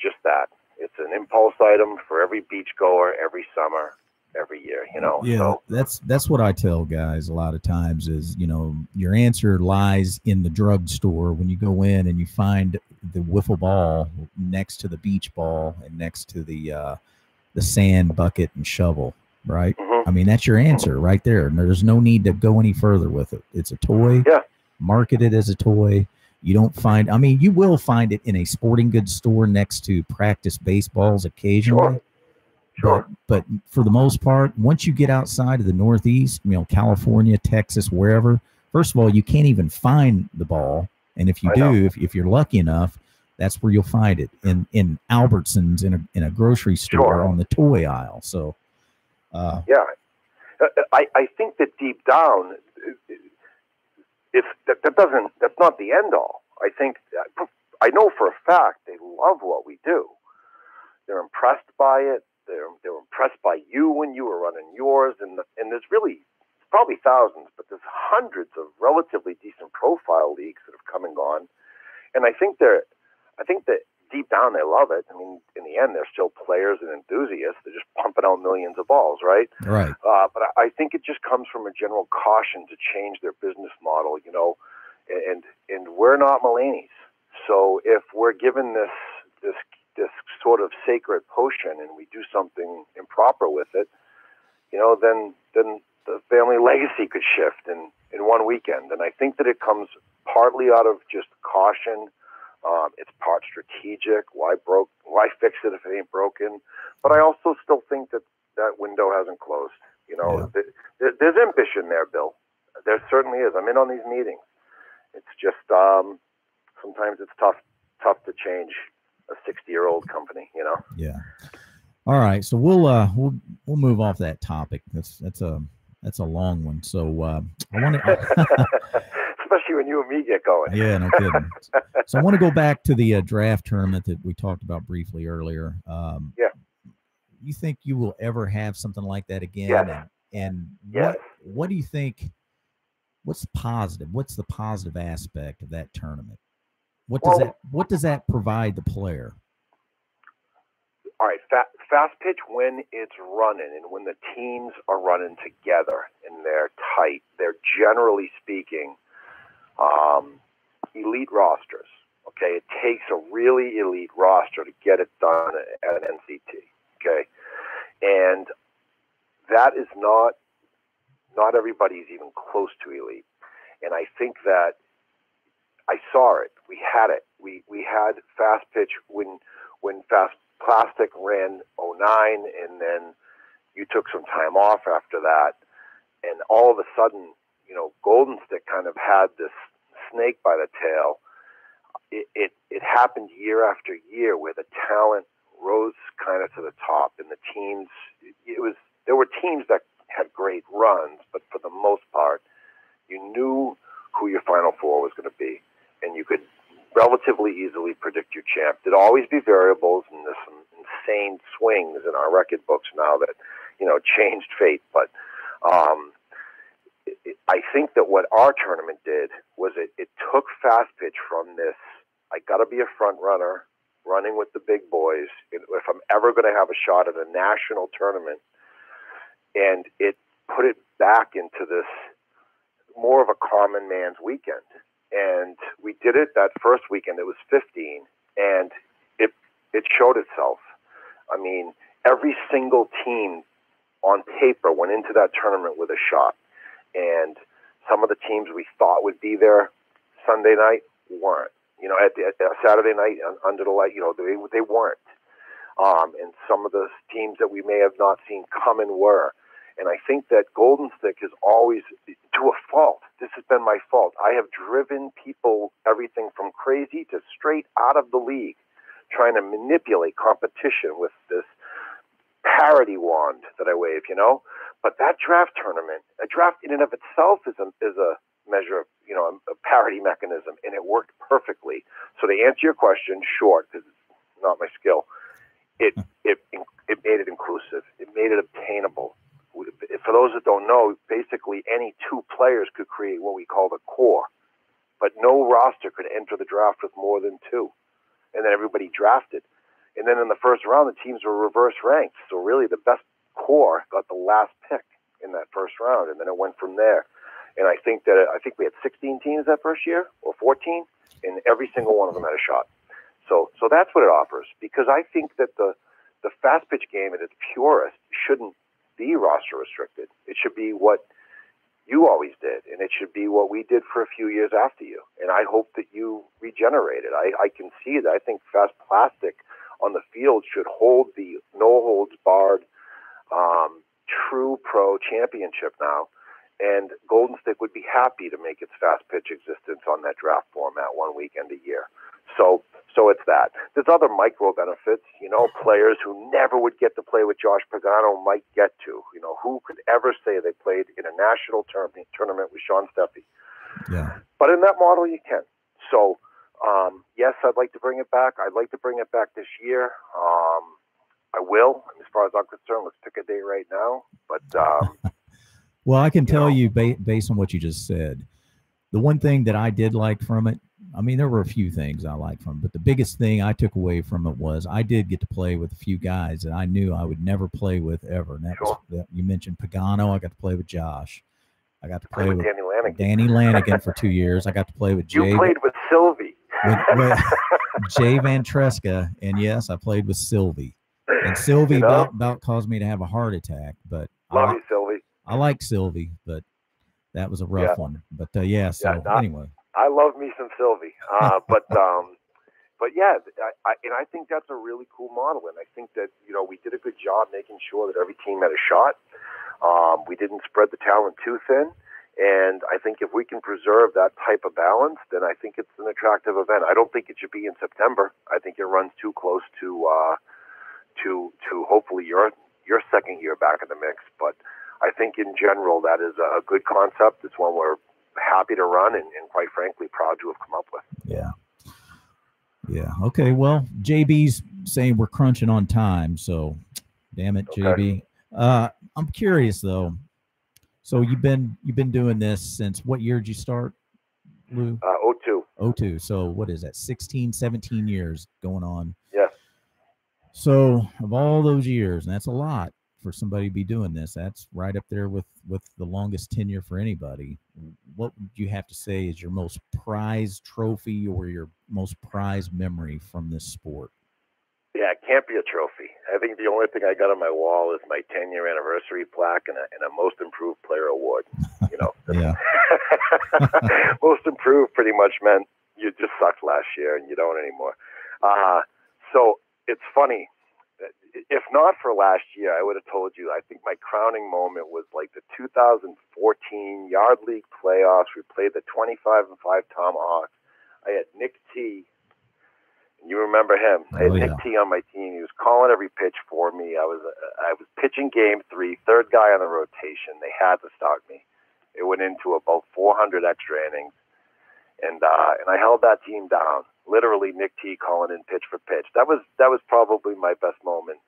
Speaker 10: just that. It's an impulse item for every beachgoer, every summer, every year, you know.
Speaker 8: Yeah, so that's what I tell guys a lot of times is, you know, your answer lies in the drugstore when you go in and you find the wiffle ball next to the beach ball and next to the sand bucket and shovel, right? Mm-hmm. I mean, that's your answer right there. And there's no need to go any further with it. It's a toy.
Speaker 10: Yeah. Market
Speaker 8: it as a toy. You don't find, I mean, you will find it in a sporting goods store next to practice baseballs occasionally.
Speaker 10: Sure.
Speaker 8: But for the most part, once you get outside of the Northeast, you know, California, Texas, wherever, first of all, you can't even find the ball. And if you do, if you're lucky enough, that's where you'll find it in Albertsons, in a grocery store on the toy aisle. So,
Speaker 10: yeah, I think that deep down, if that's not the end all. I know for a fact they love what we do. They're impressed by it. They're impressed by you when you were running yours, and there's really probably thousands, but there's hundreds of relatively decent profile leagues that have come and gone, and I think that deep down they love it. I mean, in the end, they're still players and enthusiasts. They're just pumping out millions of balls, right?
Speaker 8: Right.
Speaker 10: But I think it just comes from a general caution to change their business model, you know, and we're not Mulaney's, so if we're given this sort of sacred potion and we do something improper with it, you know, then the family legacy could shift in one weekend. And I think that it comes partly out of just caution. It's part strategic. Why fix it if it ain't broken? But I also still think that window hasn't closed. You know, there's ambition there, Bill. There certainly is. I'm in on these meetings. It's just sometimes it's tough to change a 60-year-old company, you know.
Speaker 8: Yeah. All right, so we'll move off that topic. That's a long one. So I want
Speaker 10: to, especially when you and me get going.
Speaker 8: Yeah, no kidding. So I want to go back to the draft tournament that we talked about briefly earlier.
Speaker 10: Yeah.
Speaker 8: You think you will ever have something like that again?
Speaker 10: Yes.
Speaker 8: And
Speaker 10: yes.
Speaker 8: what do you think? What's positive? What's the positive aspect of that tournament? What does that provide the player?
Speaker 10: All right, fast pitch when it's running and when the teams are running together and they're tight, they're generally speaking elite rosters. Okay, it takes a really elite roster to get it done at an NCT. Okay, and that is not everybody's even close to elite. And I think that I saw it. We had it. We had fast pitch when Fast Plastic ran 09, and then you took some time off after that, and all of a sudden, you know, Golden Stick kind of had this snake by the tail. It happened year after year where the talent rose kind of to the top, and the teams. There were teams that had great runs, but for the most part, you knew who your Final Four was going to be, and you could relatively easily predict your champ. There'd always be variables, and there's some insane swings in our record books now that, you know, changed fate. But I think that what our tournament did was it took fast pitch from this, I got to be a front runner, running with the big boys, if I'm ever going to have a shot at a national tournament, and it put it back into this more of a common man's weekend. And we did it that first weekend. It was 15, and it showed itself. I mean, every single team on paper went into that tournament with a shot. And some of the teams we thought would be there Sunday night weren't. You know, at Saturday night under the light, you know, they weren't. And some of the teams that we may have not seen coming were. And I think that Golden Stick is always, to a fault, this has been my fault. I have driven people, everything from crazy to straight out of the league, trying to manipulate competition with this parity wand that I wave, you know. But that draft tournament, a draft in and of itself is a measure of, you know, a parity mechanism, and it worked perfectly. So to answer your question, short, because it's not my skill, it made it inclusive. It made it obtainable. For those that don't know, basically any two players could create what we call the core, but no roster could enter the draft with more than two, and then everybody drafted. And then in the first round, the teams were reverse ranked, so really the best core got the last pick in that first round, and then it went from there. And I think we had 16 teams that first year, or 14, and every single one of them had a shot. So that's what it offers, because I think that the fast pitch game at its purest shouldn't be roster restricted. It should be what you always did, and it should be what we did for a few years after you. And I hope that you regenerated. I can see that. I think Fast Plastic on the field should hold the no-holds-barred true pro championship now, and Golden Stick would be happy to make its fast pitch existence on that draft format one weekend a year. So it's that. There's other micro benefits, you know, players who never would get to play with Josh Pagano might get to. You know, who could ever say they played in a national tournament with Sean Steffi?
Speaker 8: Yeah.
Speaker 10: But in that model, you can. So, yes, I'd like to bring it back. I'd like to bring it back this year. I will. As far as I'm concerned, let's pick a date right now. But
Speaker 8: well, I can tell you, based on what you just said, the one thing that I did like from it, I mean, there were a few things I liked from it, but the biggest thing I took away from it was I did get to play with a few guys that I knew I would never play with ever. And that was, you mentioned Pagano. I got to play with Josh. I got to play with Danny Lanigan for 2 years. I got to play with Jay.
Speaker 10: You played with Sylvie.
Speaker 8: With Jay Van Tresca. And yes, I played with Sylvie. And Sylvie about caused me to have a heart attack. But
Speaker 10: Love you, Sylvie.
Speaker 8: I like Sylvie, but that was a rough one. But anyway.
Speaker 10: I love me some Sylvie, but yeah, I think that's a really cool model, and I think that, you know, we did a good job making sure that every team had a shot. We didn't spread the talent too thin, and I think if we can preserve that type of balance, then I think it's an attractive event. I don't think it should be in September. I think it runs too close to hopefully your second year back in the mix. But I think in general that is a good concept. It's one we're happy to run and quite frankly proud to have come up with.
Speaker 8: Yeah. Okay. Well, JB's saying we're crunching on time, so damn it, JB. I'm curious though. So you've been doing this since what year did you start, Lou?
Speaker 10: 02.
Speaker 8: 02. So what is that? 16, 17 years going on.
Speaker 10: Yes.
Speaker 8: So of all those years, and that's a lot for somebody to be doing this, that's right up there with the longest tenure for anybody. What would you have to say is your most prized trophy or your most prized memory from this sport?
Speaker 10: Yeah, it can't be a trophy. I think the only thing I got on my wall is my 10-year anniversary plaque and a Most Improved Player award. You know,
Speaker 8: yeah.
Speaker 10: Most Improved pretty much meant you just sucked last year and you don't anymore. So it's funny. If not for last year, I would have told you. I think my crowning moment was like the 2014 Yard League playoffs. We played the 25-5 Tomahawks. I had Nick T. You remember him? I had Nick T on my team. He was calling every pitch for me. I was pitching game 3, third guy on the rotation. They had to start me. It went into about 400 extra innings, and I held that team down. Literally, Nick T calling in pitch for pitch. That was probably my best moment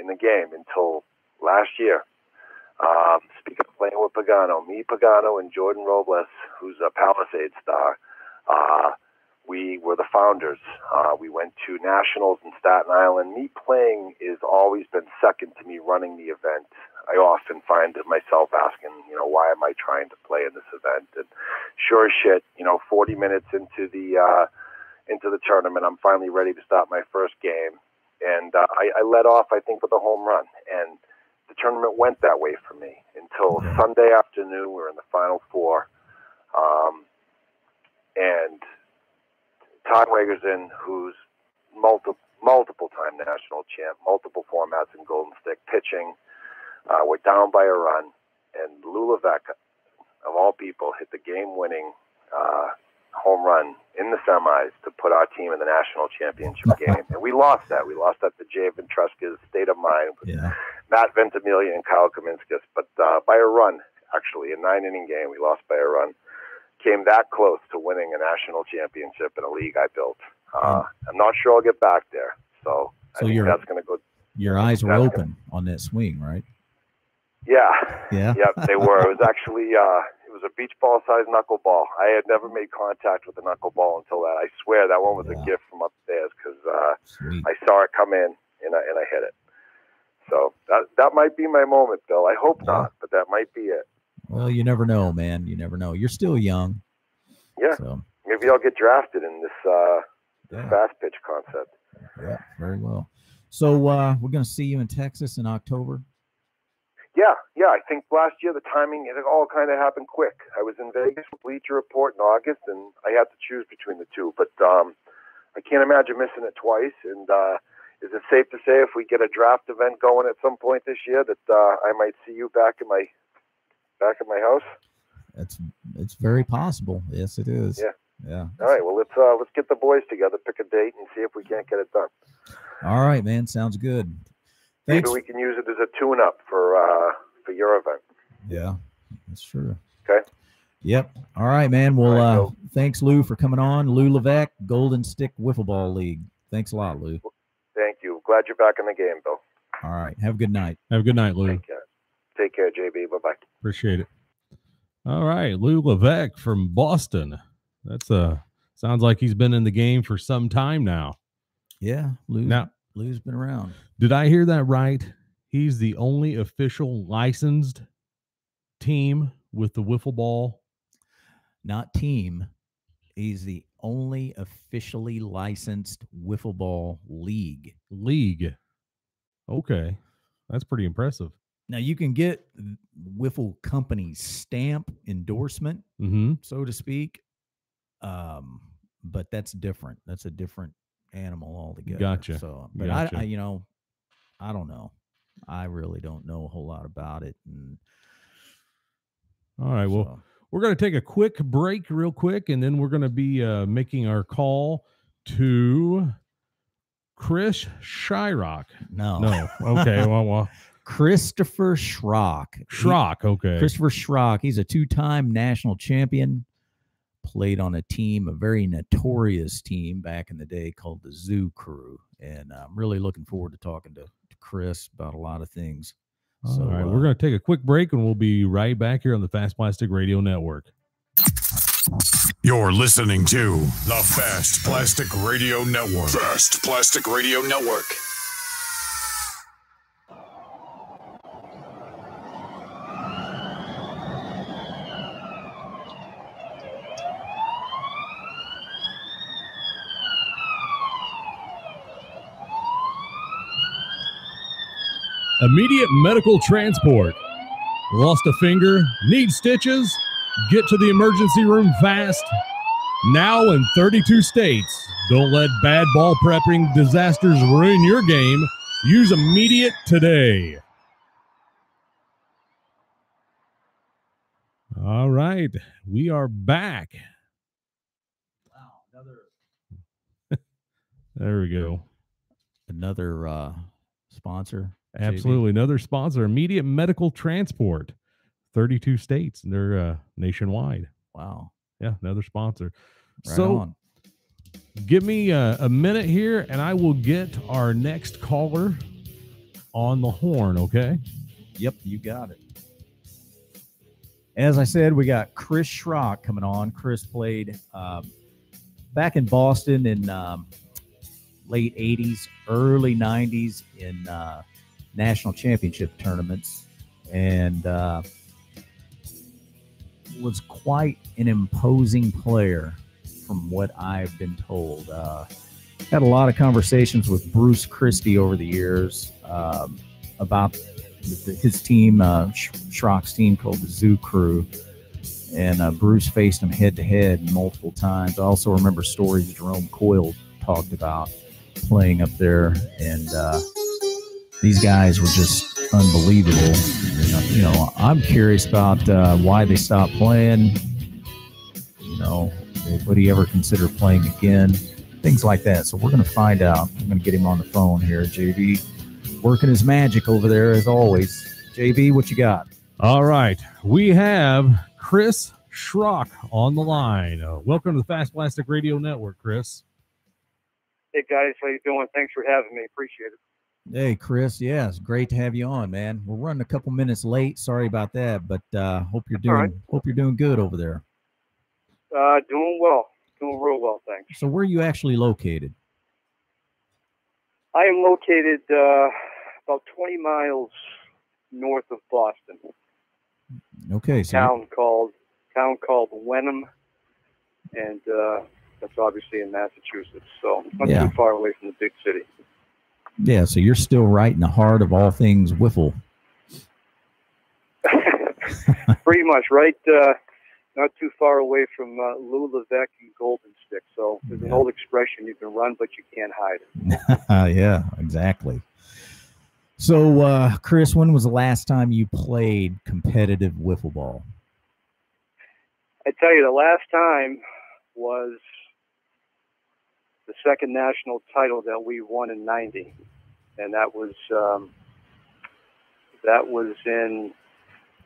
Speaker 10: in the game until last year. Speaking of playing with Pagano, Pagano, and Jordan Robles, who's a Palisade star. We were the founders. We went to nationals in Staten Island. Me playing has always been second to me running the event. I often find myself asking, why am I trying to play in this event? And sure as shit, 40 minutes into the tournament, I'm finally ready to start my first game. And I led off, I think, with a home run. And the tournament went that way for me until Sunday afternoon. We were in the Final Four. And Todd Wagerson, who's multiple-time national champ, multiple formats in Golden Stick pitching, we're down by a run, and Lou Levesque, of all people, hit the game-winning home run in the semis to put our team in the national championship game. And we lost that. We lost that to Jay Ventresca's State of Mind with Matt Ventimiglia and Kyle Kaminskis. But by a run, actually, a 9-inning game, we lost by a run. Came that close to winning a national championship in a league I built. I'm not sure I'll get back there. So I think that's going to go.
Speaker 8: Your eyes were open on that swing, right?
Speaker 10: Yeah.
Speaker 8: Yeah.
Speaker 10: Yep, they were. It was actually it was a beach ball sized knuckleball. I had never made contact with a knuckleball until that. I swear that one was a gift from upstairs because I saw it come in and I hit it. So that might be my moment, Bill. I hope not, but that might be it.
Speaker 8: Well, you never know, man. You never know. You're still young.
Speaker 10: Yeah.
Speaker 8: So.
Speaker 10: Maybe I'll get drafted in this fast pitch concept.
Speaker 8: Yeah, very well. So we're going to see you in Texas in October.
Speaker 10: Yeah. I think last year the timing, it all kind of happened quick. I was in Vegas for Bleacher Report in August, and I had to choose between the two. But I can't imagine missing it twice. And is it safe to say if we get a draft event going at some point this year that I might see you back in my house?
Speaker 8: It's very possible. Yes, it is. Yeah.
Speaker 10: All right. Well, let's get the boys together, pick a date, and see if we can't get it done.
Speaker 8: All right, man. Sounds good. Thanks.
Speaker 10: Maybe we can use it as a tune-up for your event.
Speaker 8: Yeah, that's true.
Speaker 10: Okay.
Speaker 8: Yep. All right, man. Well, thanks, Lou, for coming on. Lou Levesque, Golden Stick Wiffle Ball League. Thanks a lot, Lou.
Speaker 10: Thank you. Glad you're back in the game, Bill.
Speaker 8: All right. Have a good night.
Speaker 7: Have a good night, Lou.
Speaker 10: Take care, JB. Bye-bye.
Speaker 7: Appreciate it. All right, Lou Levesque from Boston. That's sounds like he's been in the game for some time now.
Speaker 8: Yeah, Lou's been around.
Speaker 7: Did I hear that right? He's the only official licensed team with the wiffle ball.
Speaker 8: Not team. He's the only officially licensed wiffle ball league.
Speaker 7: Okay. That's pretty impressive.
Speaker 8: Now you can get wiffle company's stamp endorsement, so to speak. But that's different. That's a different animal altogether.
Speaker 7: Gotcha.
Speaker 8: So, but
Speaker 7: gotcha.
Speaker 8: I don't know. I really don't know a whole lot about it.
Speaker 7: All right. Well, we're going to take a quick break real quick, and then we're going to be making our call to Chris Shyrock.
Speaker 8: No.
Speaker 7: Okay. well.
Speaker 8: Christopher Schrock.
Speaker 7: Okay.
Speaker 8: Christopher Schrock. He's a 2-time national champion. Played on a very notorious team back in the day called the Zoo Crew. And I'm really looking forward to talking to Chris about a lot of things
Speaker 7: All right, we're going to take a quick break, and we'll be right back here on the Fast Plastic Radio Network.
Speaker 1: You're listening to the Fast Plastic Radio Network. Fast Plastic Radio Network.
Speaker 7: Immediate medical transport. Lost a finger? Need stitches? Get to the emergency room fast. Now in 32 states. Don't let bad ball prepping disasters ruin your game. Use Immediate today. All right. We are back.
Speaker 8: Wow.
Speaker 7: There we go.
Speaker 8: Another sponsor.
Speaker 7: Absolutely. JB. Another sponsor, Immediate Medical Transport. 32 states, and they're nationwide.
Speaker 8: Wow.
Speaker 7: Yeah, another sponsor.
Speaker 8: Right
Speaker 7: so
Speaker 8: on.
Speaker 7: Give me a minute here, and I will get our next caller on the horn, okay?
Speaker 8: Yep, you got it. As I said, we got Chris Schrock coming on. Chris played back in Boston in late 80s, early 90s in national championship tournaments, and was quite an imposing player from what I've been told. Had a lot of conversations with Bruce Christie over the years about his team, Schrock's team called the Zoo Crew, and Bruce faced him head-to-head multiple times. I also remember stories Jerome Coyle talked about playing up there, and these guys were just unbelievable. You know, I'm curious about why they stopped playing. You know, would he ever consider playing again? Things like that. So we're going to find out. I'm going to get him on the phone here. JB working his magic over there as always. JB, what you got?
Speaker 7: All right. We have Chris Schrock on the line. Welcome to the Fast Plastic Radio Network, Chris.
Speaker 11: Hey, guys. How you doing? Thanks for having me. Appreciate it.
Speaker 8: Hey, Chris. Yeah, it's great to have you on, man. We're running a couple minutes late. Sorry about that, but hope you're doing good over there.
Speaker 11: Doing well. Doing real well, thanks.
Speaker 8: So where are you actually located?
Speaker 11: I am located about 20 miles north of Boston.
Speaker 8: Okay, so
Speaker 11: town called Wenham, and that's obviously in Massachusetts, so not too far away from the big city.
Speaker 8: Yeah, so you're still right in the heart of all things wiffle.
Speaker 11: Pretty much, right? Not too far away from Lou Levesque and Golden Stick. So there's an old expression: you can run, but you can't hide it.
Speaker 8: Yeah, exactly. So, Chris, when was the last time you played competitive wiffle ball?
Speaker 11: I tell you, the last time was the second national title that we won in '90, and that was in,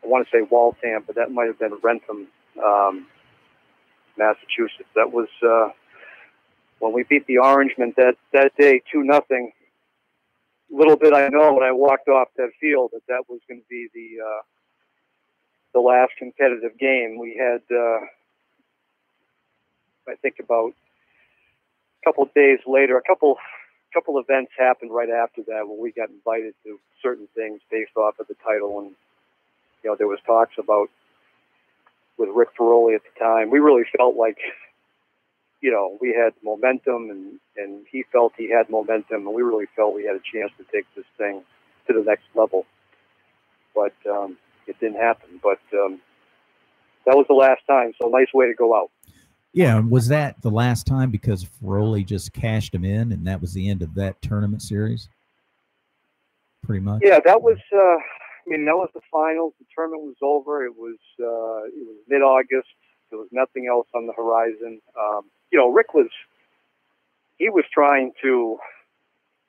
Speaker 11: I want to say Waltham, but that might have been Rentham, Massachusetts. That was when we beat the Orangemen that day 2-0. Little did I know when I walked off that field that was going to be the last competitive game. We had, I think about a couple of days later, a couple events happened right after that when we got invited to certain things based off of the title, and there was talks about with Rick Ferroli at the time. We really felt like we had momentum, and he felt he had momentum, and we really felt we had a chance to take this thing to the next level. But it didn't happen. But that was the last time, so nice way to go out.
Speaker 8: Yeah, was that the last time because Ferroli just cashed him in, and that was the end of that tournament series? Pretty much.
Speaker 11: Yeah, that was. That was the finals. The tournament was over. It was mid-August. There was nothing else on the horizon. Rick was trying to,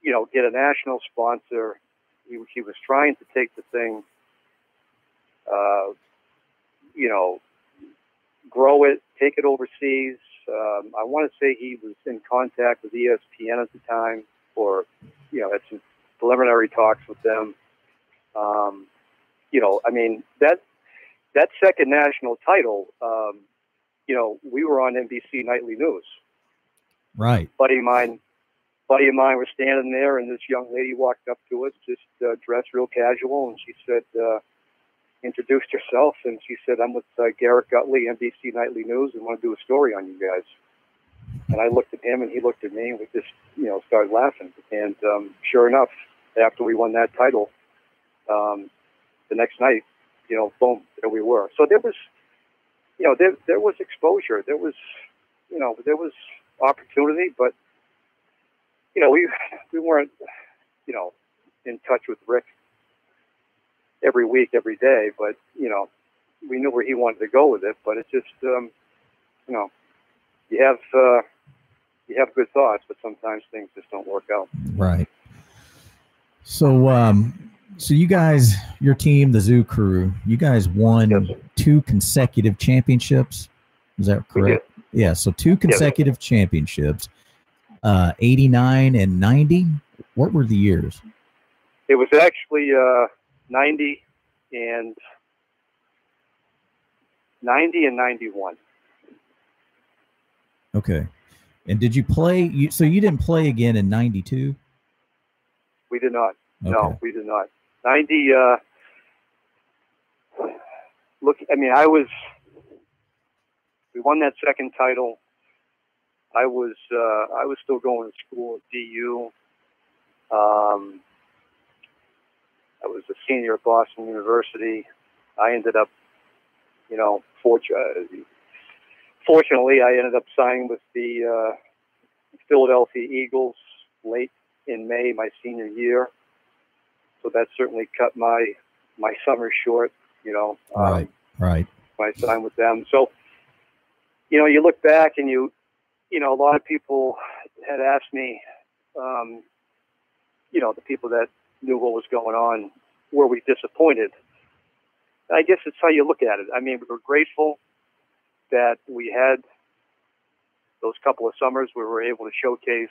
Speaker 11: get a national sponsor. He was trying to take the thing, grow it, take it overseas. I want to say he was in contact with ESPN at the time, or had some preliminary talks with them. I mean, that second national title, we were on NBC Nightly News.
Speaker 8: Right.
Speaker 11: Buddy of mine was standing there, and this young lady walked up to us, just dressed real casual, and she said, introduced herself, and she said, "I'm with Garrett Gutley, NBC Nightly News, and want to do a story on you guys." And I looked at him, and he looked at me, and we just, started laughing. And sure enough, after we won that title, the next night, boom, there we were. So there was, there was exposure. There was, there was opportunity, but, we weren't, in touch with Rick every week, every day, but, we knew where he wanted to go with it, but it just, you have good thoughts, but sometimes things just don't work out.
Speaker 8: Right. So, so you guys, your team, the Zoo Crew, you guys won 2 consecutive championships. Is that correct? Yeah. So 2 consecutive championships, 89 and 90. What were the years?
Speaker 11: It was actually 90 and 91.
Speaker 8: Okay. And did you play? So you didn't play again in 92?
Speaker 11: We did not.
Speaker 8: Okay.
Speaker 11: No, we did not. 90. We won that second title. I was still going to school at DU. I was a senior at Boston University. I ended up, fortunately, I ended up signing with the Philadelphia Eagles late in May, my senior year. So that certainly cut my summer short,
Speaker 8: Right.
Speaker 11: My time with them. So, you look back and a lot of people had asked me, the people that knew what was going on, were we disappointed? I guess it's how you look at it. I mean, we were grateful that we had those couple of summers where we were able to showcase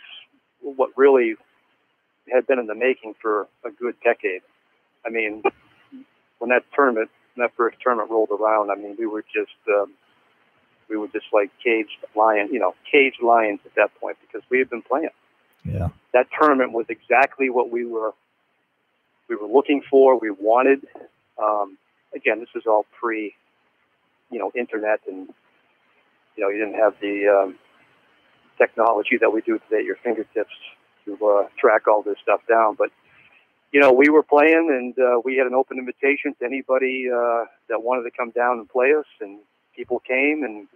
Speaker 11: what really had been in the making for a good decade. I mean, when that first tournament rolled around, I mean, we were just like caged lions at that point, because we had been playing.
Speaker 8: Yeah.
Speaker 11: That tournament was exactly what we were looking for. We wanted. Again, this is all pre, internet, and you didn't have the technology that we do today at your fingertips to track all this stuff down. But we were playing, and we had an open invitation to anybody that wanted to come down and play us, and people came, and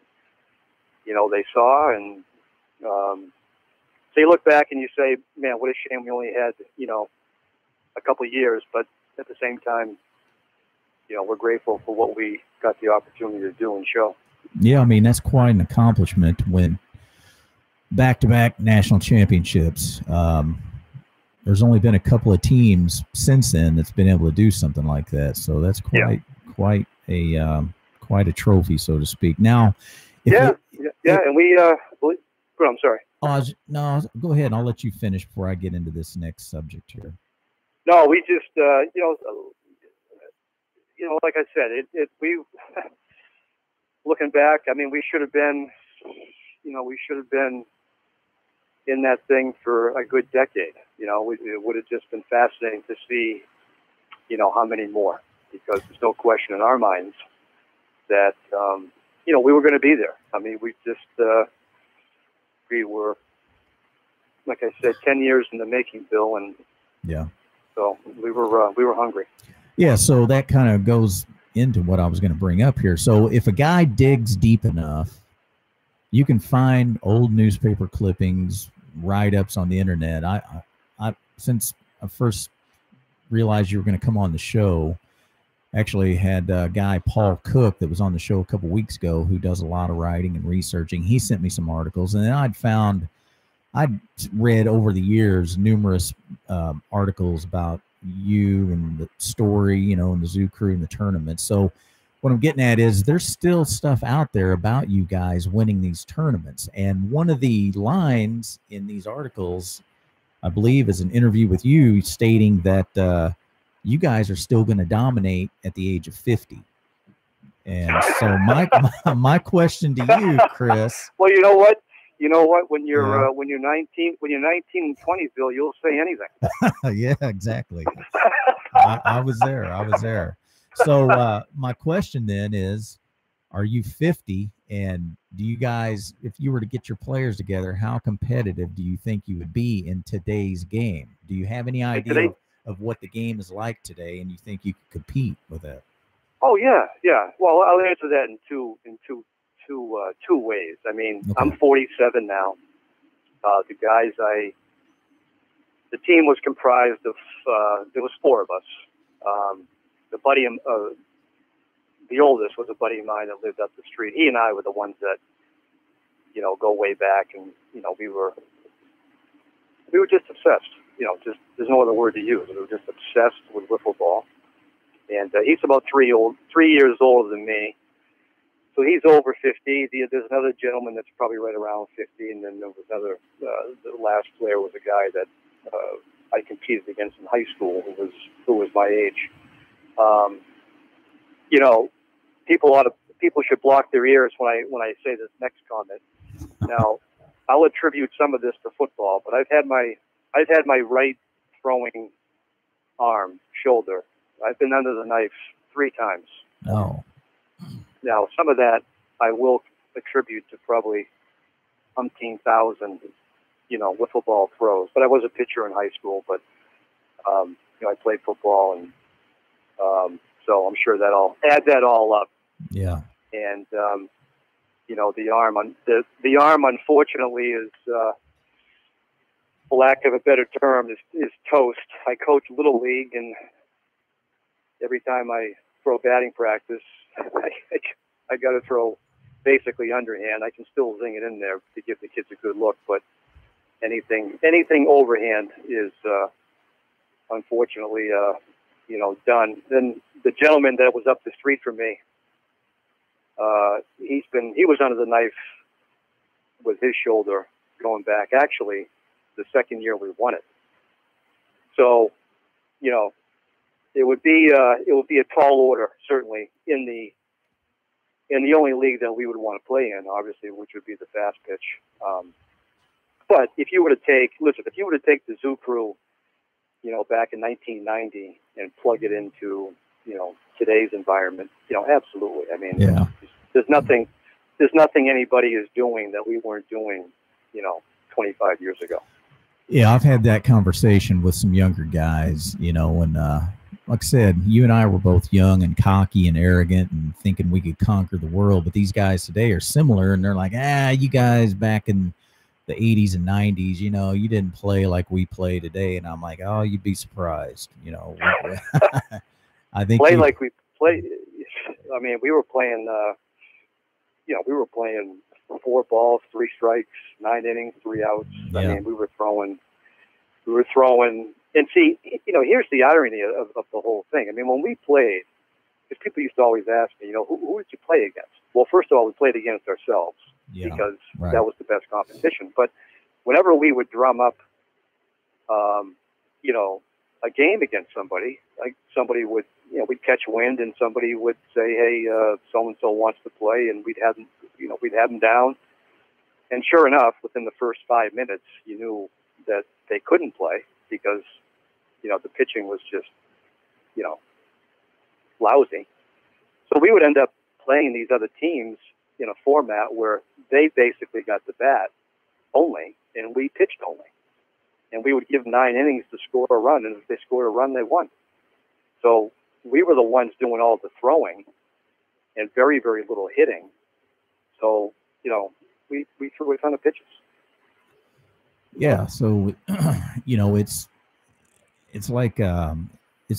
Speaker 11: they saw, and so you look back and you say, man, what a shame we only had a couple of years, but at the same time, we're grateful for what we got the opportunity to do and show.
Speaker 8: Yeah, I mean, that's quite an accomplishment when back-to-back national championships. There's only been a couple of teams since then that's been able to do something like that. So that's quite a trophy, so to speak. Now,
Speaker 11: and we. I'm sorry.
Speaker 8: No, go ahead. I'll let you finish before I get into this next subject here.
Speaker 11: No, we just, like I said, we looking back, I mean, we should have been in that thing for a good decade. It would have just been fascinating to see, how many more, because there's no question in our minds that, we were going to be there. I mean, we were, like I said, 10 years in the making, Bill, and
Speaker 8: yeah.
Speaker 11: So we were hungry.
Speaker 8: Yeah, so that kind of goes into what I was going to bring up here. So if a guy digs deep enough, you can find old newspaper clippings, write-ups on the internet. Since I first realized you were going to come on the show, actually had a guy, Paul Cook, that was on the show a couple weeks ago, who does a lot of writing and researching. He sent me some articles, and then I'd read over the years numerous articles about you and the story, and the Zoo Crew and the tournament. So what I'm getting at is there's still stuff out there about you guys winning these tournaments. And one of the lines in these articles, I believe, is an interview with you stating that you guys are still going to dominate at the age of 50. And so my question to you, Chris.
Speaker 11: Well, you know what? When you're 19 and 20, Bill, you'll say anything.
Speaker 8: Yeah, exactly. I was there. So my question then is, are you 50? And do you guys, if you were to get your players together, how competitive do you think you would be in today's game? Do you have any idea of what the game is like today, and you think you could compete with that?
Speaker 11: Oh yeah. Well, I'll answer that in two ways. I mean, okay. I'm 47 now. The team was comprised of there was 4 of us. The oldest was a buddy of mine that lived up the street. He and I were the ones that, go way back, and we were just obsessed. Just there's no other word to use. We were just obsessed with wiffle ball. And he's about 3 years older than me, so he's over 50. There's another gentleman that's probably right around 50, and then there was another. The last player was a guy that I competed against in high school who was my age. People should block their ears when I say this next comment. Now, I'll attribute some of this to football, but I've had my right throwing arm, shoulder. I've been under the knife 3 times.
Speaker 8: Oh.
Speaker 11: Now, some of that I will attribute to probably umpteen thousand, wiffle ball throws. But I was a pitcher in high school, but I played football, and so I'm sure add that all up.
Speaker 8: Yeah.
Speaker 11: And the arm unfortunately is, for lack of a better term, is toast. I coach Little League, and every time I throw batting practice, I got to throw basically underhand. I can still zing it in there to give the kids a good look, but anything overhand is unfortunately done. Then the gentleman that was up the street from me, he was under the knife with his shoulder going back actually the second year we won it. So, it would be a tall order, certainly, in the only league that we would want to play in, obviously, which would be the fast pitch. But if you were to take the Zoo Crew, back in 1990 and plug it into, today's environment, absolutely. I mean,
Speaker 8: yeah.
Speaker 11: There's nothing anybody is doing that we weren't doing, 25 years ago.
Speaker 8: Yeah, I've had that conversation with some younger guys, and like I said, you and I were both young and cocky and arrogant and thinking we could conquer the world. But these guys today are similar, and they're like, you guys back in the 80s and 90s, you didn't play like we play today. And I'm like, oh, you'd be surprised. I think
Speaker 11: like we play. I mean, we were playing, we were playing 4 balls, 3 strikes, 9 innings, 3 outs.
Speaker 8: Yeah.
Speaker 11: I mean, we were throwing, and see, here's the irony of the whole thing. I mean, when we played, because people used to always ask me, who did you play against? Well, first of all, we played against ourselves because that was the best competition. But whenever we would drum up, a game against somebody, like somebody would, we'd catch wind and somebody would say, hey, so-and-so wants to play, and we'd have them down. And sure enough, within the first 5 minutes, you knew that they couldn't play because, the pitching was just, lousy. So we would end up playing these other teams in a format where they basically got the bat only, and we pitched only. And we would give 9 innings to score a run, and if they scored a run, they won. So we were the ones doing all the throwing and very, very little hitting. So, we threw a ton of pitches.
Speaker 8: Yeah, so it's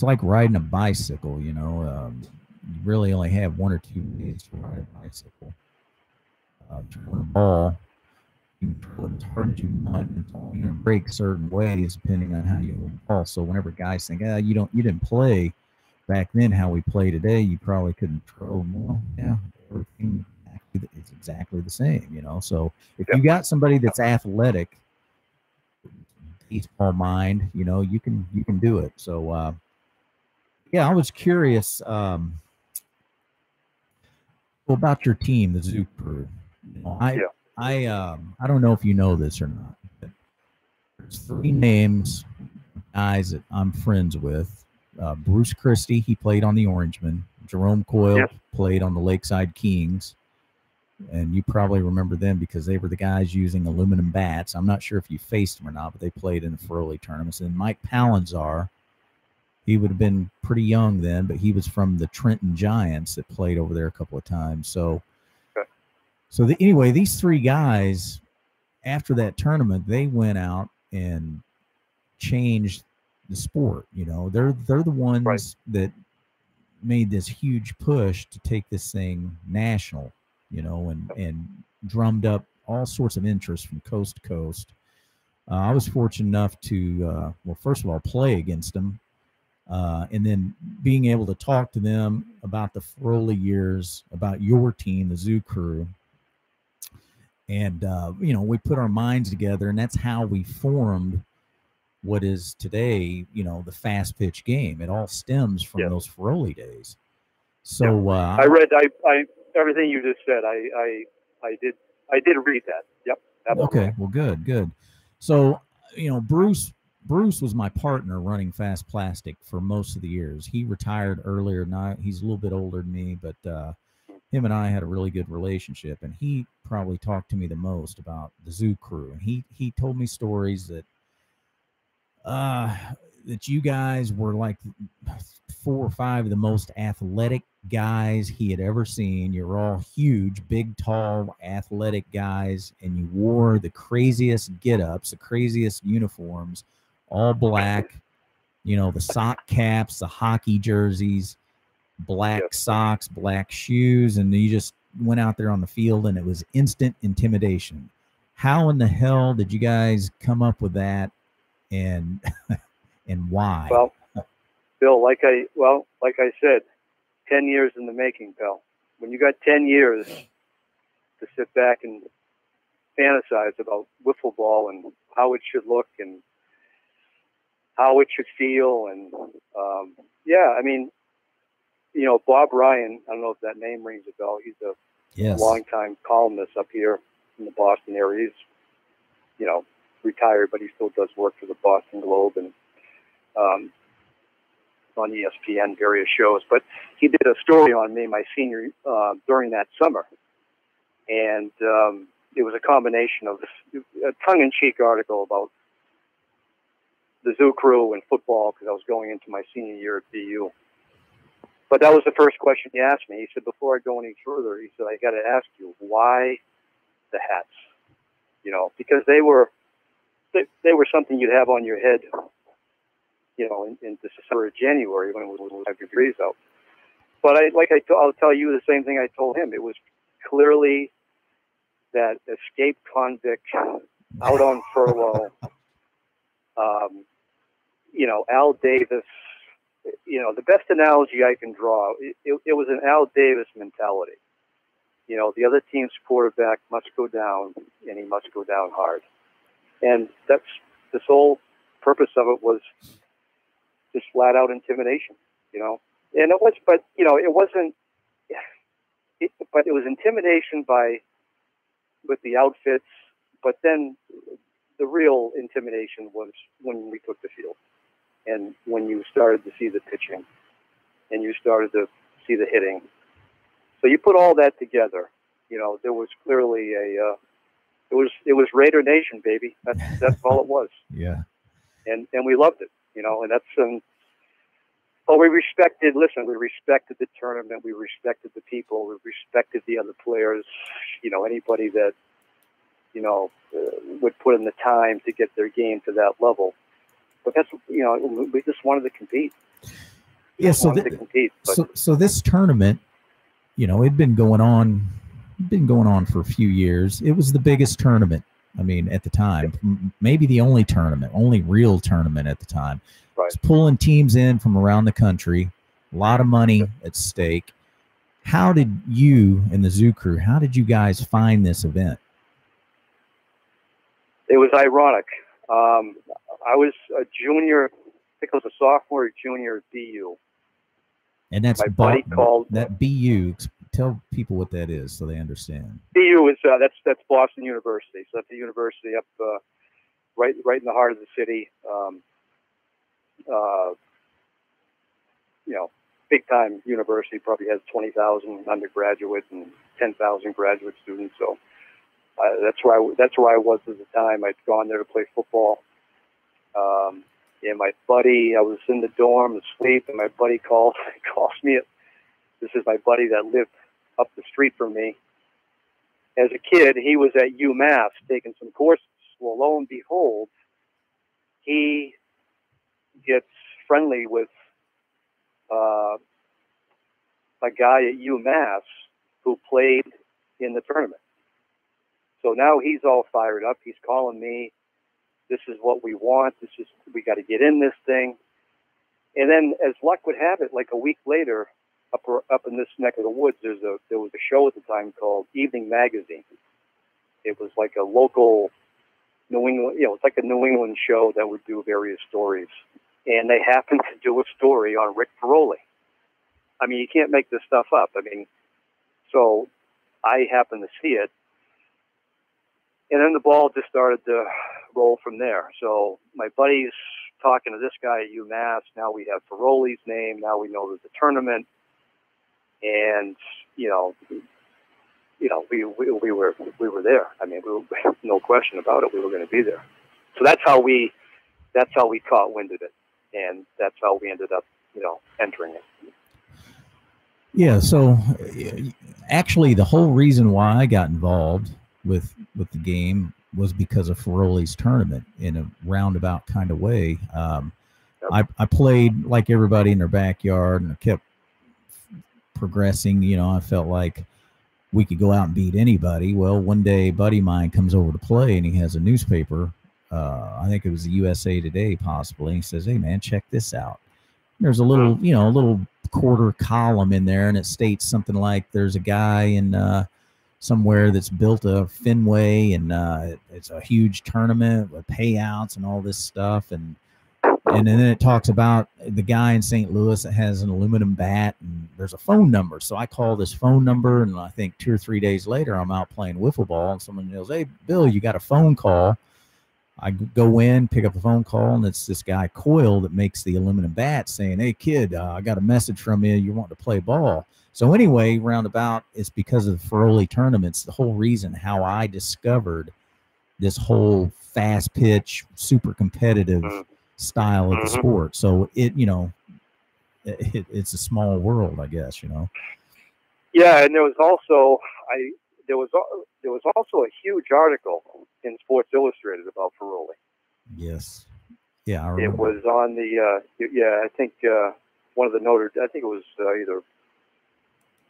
Speaker 8: like riding a bicycle. You really only have 1 or 2 days to ride a bicycle. Turn a ball, you put it as hard as you want, and you're gonna break certain ways depending on how you hold the ball. So whenever guys think, you didn't play back then how we play today, you probably couldn't throw. Well, yeah, everything is exactly the same. So if you got somebody that's athletic, baseball mind, you can do it. So Yeah, I was curious about your team, the Zoo Crew. I don't know if you know this or not, but there's 3 names, guys that I'm friends with. Bruce Christie, he played on the Orangemen. Jerome Coyle played on the Lakeside Kings. And you probably remember them because they were the guys using aluminum bats. I'm not sure if you faced them or not, but they played in the Froley tournaments. And Mike Palanzar, he would have been pretty young then, but he was from the Trenton Giants that played over there a couple of times. So, anyway, these 3 guys, after that tournament, they went out and changed the sport. You know, they're the ones that made this huge push to take this thing national, you know, and drummed up all sorts of interest from coast to coast. I was fortunate enough to, well, first of all, play against them, and then being able to talk to them about the Froley years, about your team, the Zoo Crew. And, you know, we put our minds together, and that's how we formed what is today, you know, the fast pitch game. It all stems from those Froley days. So
Speaker 11: I read everything you just said. I did read that. Yep. Absolutely.
Speaker 8: Okay. Well, good. So, you know, Bruce was my partner running Fast Plastic for most of the years. He retired earlier. Now he's a little bit older than me, but him and I had a really good relationship, and he probably talked to me the most about the Zoo Crew. And he told me stories that you guys were like 4 or 5 of the most athletic guys he had ever seen. You were all huge, big, tall, athletic guys, and you wore the craziest get-ups, the craziest uniforms, all black, you know, the sock caps, the hockey jerseys, black socks, black shoes, and you just went out there on the field, and it was instant intimidation. How in the hell did you guys come up with that, and why?
Speaker 11: Well, Bill, like I said, 10 years in the making, pal. When you got 10 years to sit back and fantasize about wiffle ball and how it should look and how it should feel, and I mean, you know, Bob Ryan, I don't know if that name rings a bell. He's a longtime columnist up here in the Boston area. He's, you know, retired, but he still does work for the Boston Globe and on ESPN, various shows. But he did a story on me my senior during that summer, and it was a combination of a tongue-in-cheek article about the Zoo Crew and football because I was going into my senior year at BU. But that was the first question he asked me. He said, before I go any further, he said, I got to ask you, why the hats? You know, because they were something you'd have on your head, you know, in December or January when it was 5 degrees out. But I'll tell you the same thing I told him. It was clearly that escaped convict out on furlough. You know, Al Davis. You know, the best analogy I can draw, it was an Al Davis mentality. You know, the other team's quarterback must go down, and he must go down hard. And that's the sole purpose of it was just flat out intimidation, you know. And it was, but, you know, it wasn't, but it was intimidation with the outfits. But then the real intimidation was when we took the field. And when you started to see the pitching and you started to see the hitting. So you put all that together, you know, there was clearly it was Raider Nation, baby. That's all it was.
Speaker 8: Yeah.
Speaker 11: And we loved it, you know, and that's, but we respected the tournament. We respected the people. We respected the other players, you know, anybody that, you know, would put in the time to get their game to that level. But that's, you know, we just wanted to compete.
Speaker 8: Yeah, so this tournament, you know, it'd been going on for a few years. It was the biggest tournament, I mean, at the time. Maybe the only real tournament at the time.
Speaker 11: Right.
Speaker 8: It's pulling teams in from around the country, a lot of money at stake. How did you and the Zoo Crew, how did you guys find this event?
Speaker 11: It was ironic. I was a junior, I think I was a sophomore or junior at BU.
Speaker 8: And that's
Speaker 11: my buddy called
Speaker 8: that BU. Tell people what that is so they understand.
Speaker 11: BU is that's Boston University. So that's a university up right in the heart of the city. Big time university, probably has 20,000 undergraduate and 10,000 graduate students. So that's where I was at the time. I'd gone there to play football. And my buddy, I was in the dorm asleep, and my buddy calls me. This is my buddy that lived up the street from me. As a kid, he was at UMass taking some courses. Well, lo and behold, he gets friendly with a guy at UMass who played in the tournament. So now he's all fired up. He's calling me. This is what we want. We got to get in this thing. And then, as luck would have it, like a week later, up in this neck of the woods, there was a show at the time called Evening Magazine. It was like a local New England, it's like a New England show that would do various stories. And they happened to do a story on Rick Ferroli. I mean, you can't make this stuff up. I mean, so I happened to see it. And then the ball just started to roll from there. So my buddy's talking to this guy at UMass. Now we have Ferroli's name. Now we know there's a tournament. And, we were there. I mean, no question about it. We were going to be there. So that's how we caught wind of it. And that's how we ended up, entering it.
Speaker 8: Yeah. So actually the whole reason why I got involved with the game was because of Ferroli's tournament in a roundabout kind of way. I played like everybody in their backyard, and I kept progressing. I felt like we could go out and beat anybody. Well, one day a buddy of mine comes over to play, and he has a newspaper. I think it was the USA Today possibly. He says, "Hey man, check this out." There's a little, a little quarter column in there, and it states something like there's a guy in somewhere that's built a Fenway, and it's a huge tournament with payouts and all this stuff, and then it talks about the guy in St. Louis that has an aluminum bat, and there's a phone number. So I call this phone number, and I think 2 or 3 days later I'm out playing wiffle ball, and someone yells, "Hey Bill, you got a phone call." I go in, pick up the phone call, and it's this guy Coyle that makes the aluminum bat saying, "Hey kid, I got a message from you. You want to play ball?" So anyway, roundabout, it's because of the Ferroli tournaments, the whole reason how I discovered this whole fast pitch, super competitive style of the sport. So it's a small world, I guess,
Speaker 11: Yeah, and there was also a huge article in Sports Illustrated about Ferroli.
Speaker 8: Yes. Yeah, I remember.
Speaker 11: It was on the I think one of the I think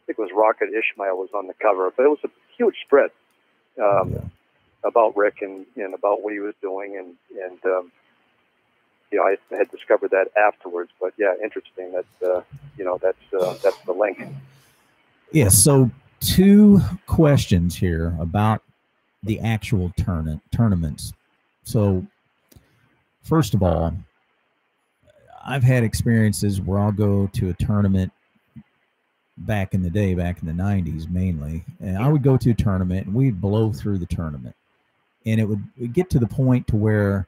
Speaker 11: it was Rocket Ishmael was on the cover, but it was a huge spread about Rick and about what he was doing, and I had discovered that afterwards. But yeah, interesting that that's the link.
Speaker 8: Yeah. So 2 questions here about the actual tournaments. So first of all, I've had experiences where I'll go to a tournament back in the day, back in the 90s mainly, and I would go to a tournament and we'd blow through the tournament, and it would get to the point to where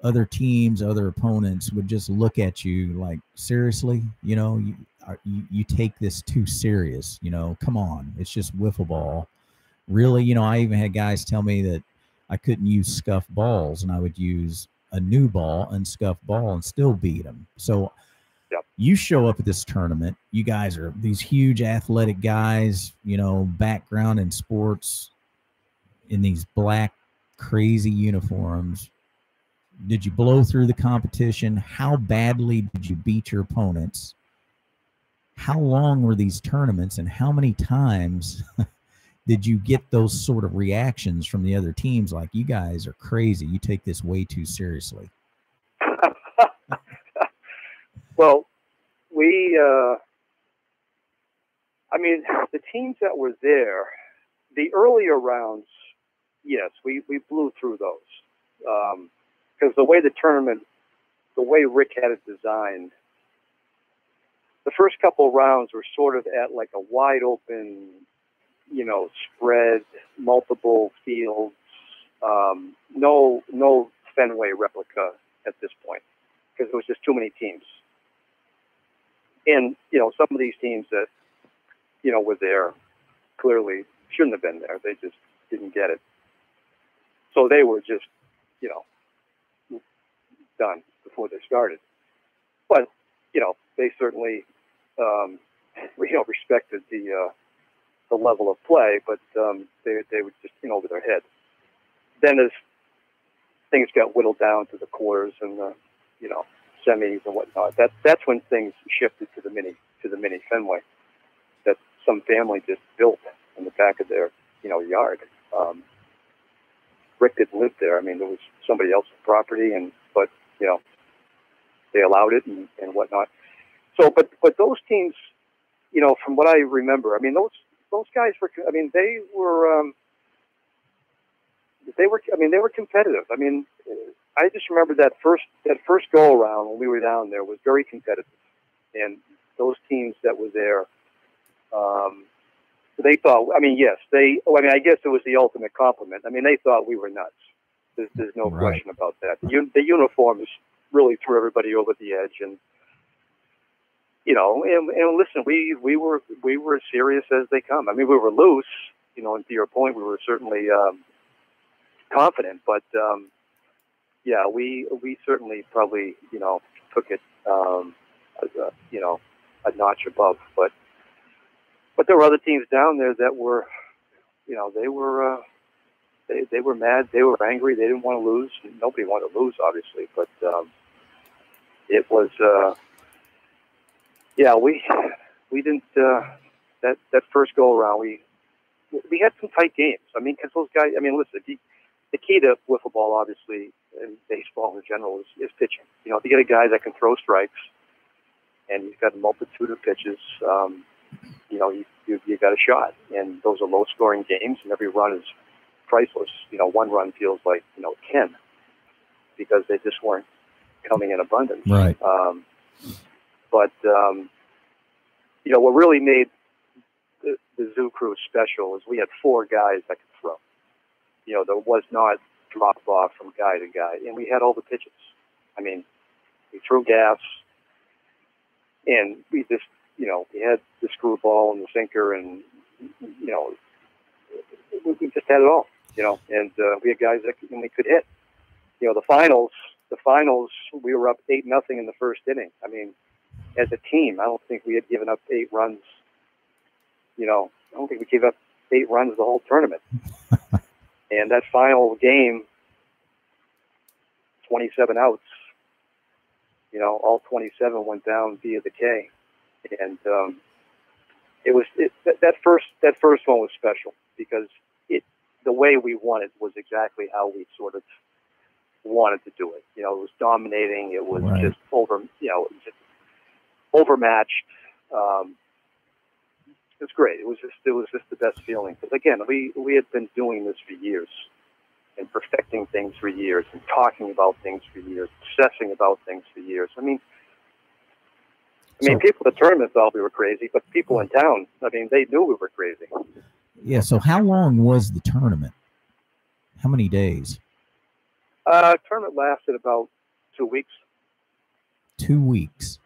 Speaker 8: other teams, other opponents would just look at you like, seriously, you take this too serious, come on, it's just wiffle ball. Really, I even had guys tell me that I couldn't use scuff balls, and I would use a new ball and scuff ball and still beat them. So you show up at this tournament, you guys are these huge athletic guys, background in sports, in these black crazy uniforms. Did you blow through the competition? How badly did you beat your opponents? How long were these tournaments, and how many times did you get those sort of reactions from the other teams like, you guys are crazy, you take this way too seriously?
Speaker 11: Well, the teams that were there, the earlier rounds, yes, we blew through those. Because the way Rick had it designed, the first couple of rounds were sort of at like a wide open, you know, spread, multiple fields, no Fenway replica at this point because there was just too many teams. And, you know, some of these teams that, you know, were there clearly shouldn't have been there. They just didn't get it. So they were just, you know, done before they started. But, you know, they certainly, you know, respected the level of play, but they were just in over their head. Then as things got whittled down to the quarters and the, you know, semis and whatnot, that's when things shifted to the mini Fenway that some family just built in the back of their, you know, yard. Rick didn't live there. I mean, there was somebody else's property, but you know, they allowed it and whatnot. So, but those teams, you know, from what I remember, I mean, those guys were, I mean, they were competitive. I mean, I just remember that first go around when we were down there was very competitive, and those teams that were there, they thought. I mean, yes, I guess it was the ultimate compliment. I mean, they thought we were nuts. There's no question about that. The uniforms really threw everybody over the edge, and you know, and listen, we were as serious as they come. I mean, we were loose, you know, and to your point, we were certainly confident, but yeah, we certainly probably, you know, took it you know, a notch above. But there were other teams down there that were, you know, they were mad, they were angry, they didn't want to lose. Nobody wanted to lose, obviously, but it was yeah, we didn't that first go around we had some tight games. I mean, because those guys, I mean, listen, the key to wiffle ball, obviously, and baseball in general, is pitching. You know, if you get a guy that can throw strikes and he's got a multitude of pitches, you know, you got a shot. And those are low-scoring games, and every run is priceless. You know, one run feels like, you know, 10 because they just weren't coming in abundance.
Speaker 8: Right.
Speaker 11: But you know, what really made the Zoo Crew special is we had 4 guys that could throw. You know, there was not drop off from guy to guy, and we had all the pitches. I mean, we threw gas, and we just, you know, we had the screwball and the sinker, and you know, we just had it all. You know, and we had guys that could hit. You know, the finals, we were up 8-0 in the first inning. I mean, as a team, I don't think we had given up 8 runs. You know, I don't think we gave up 8 runs the whole tournament. And that final game, 27 outs, you know, all 27 went down via the K. And that first one was special because the way we won it was exactly how we sort of wanted to do it. You know, it was dominating. It was just overmatched. It was great. It was just the best feeling. Because again, we had been doing this for years, and perfecting things for years, and talking about things for years, obsessing about things for years. I mean, people at the tournament thought we were crazy, but people in town, I mean, they knew we were crazy.
Speaker 8: Yeah. So how long was the tournament? How many days?
Speaker 11: Tournament lasted about 2 weeks.
Speaker 8: 2 weeks.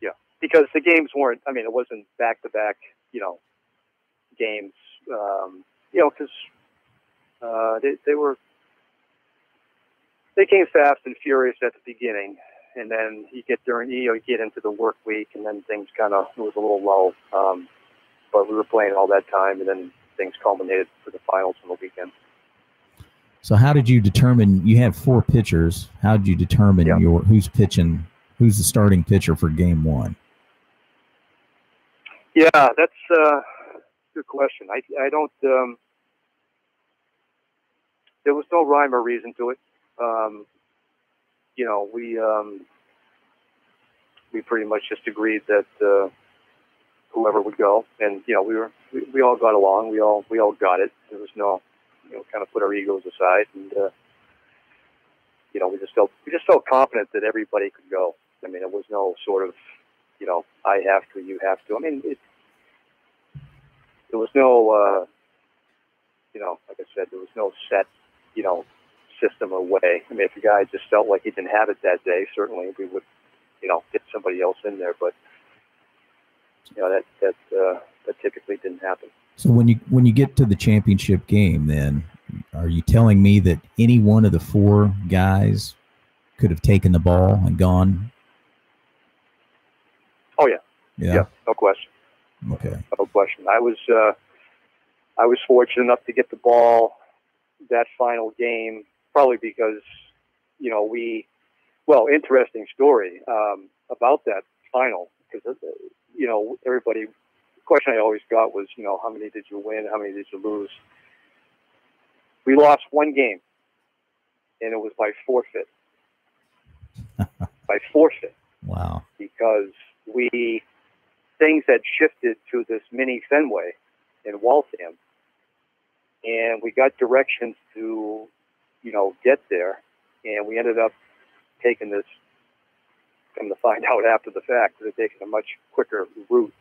Speaker 11: Yeah, because the games weren't. I mean, it wasn't back-to-back, you know, games. You know, because they came fast and furious at the beginning, and then you get into the work week, and then things it was a little lull. But we were playing all that time, and then things culminated for the finals on the weekend.
Speaker 8: So how did you determine, you had 4 pitchers, how did you determine who's pitching, who's the starting pitcher for game 1?
Speaker 11: Yeah, that's a good question. I don't, there was no rhyme or reason to it. You know, we pretty much just agreed that whoever would go, and you know, we all got along. We all got it. There was no, you know, kind of put our egos aside, and you know, we just felt confident that everybody could go. I mean, it was no sort of, you know, I have to, you have to. I mean, there was no, like I said, there was no set, system or way. I mean, if a guy just felt like he didn't have it that day, certainly we would, get somebody else in there. But that typically didn't happen.
Speaker 8: So when you get to the championship game, then are you telling me that any one of the four guys could have taken the ball and gone?
Speaker 11: Oh yeah, no question.
Speaker 8: Okay,
Speaker 11: no question. I was fortunate enough to get the ball that final game, probably because interesting story about that final, because everybody. The question I always got was, how many did you win? How many did you lose? We lost one game, and it was by forfeit. By forfeit.
Speaker 8: Wow.
Speaker 11: Because things had shifted to this mini Fenway in Waltham, and we got directions to, get there, and we ended up taking this, come to find out after the fact, that they're taking a much quicker route.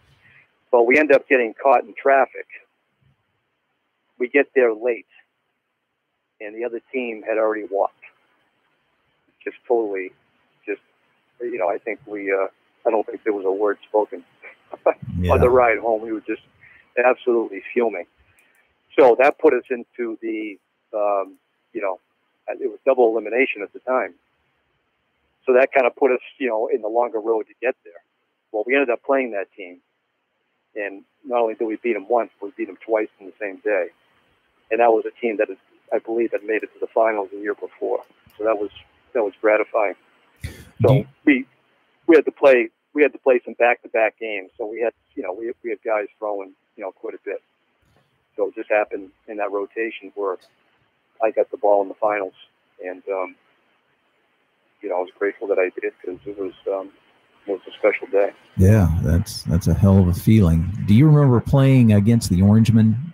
Speaker 11: But we end up getting caught in traffic. We get there late, and the other team had already walked. Just totally, I think I don't think there was a word spoken. On the ride home, we were just absolutely fuming. So that put us into the, it was double elimination at the time. So that kind of put us, in the longer road to get there. Well, we ended up playing that team. And not only did we beat them once, we beat them twice in the same day. And that was a team that I believe had made it to the finals the year before. So that was gratifying. So we had to play some back-to-back games. So we had we had guys throwing quite a bit. So it just happened in that rotation where I got the ball in the finals, and I was grateful that I did, because it was a special day.
Speaker 8: Yeah, that's a hell of a feeling. Do you remember playing against the Orangemen?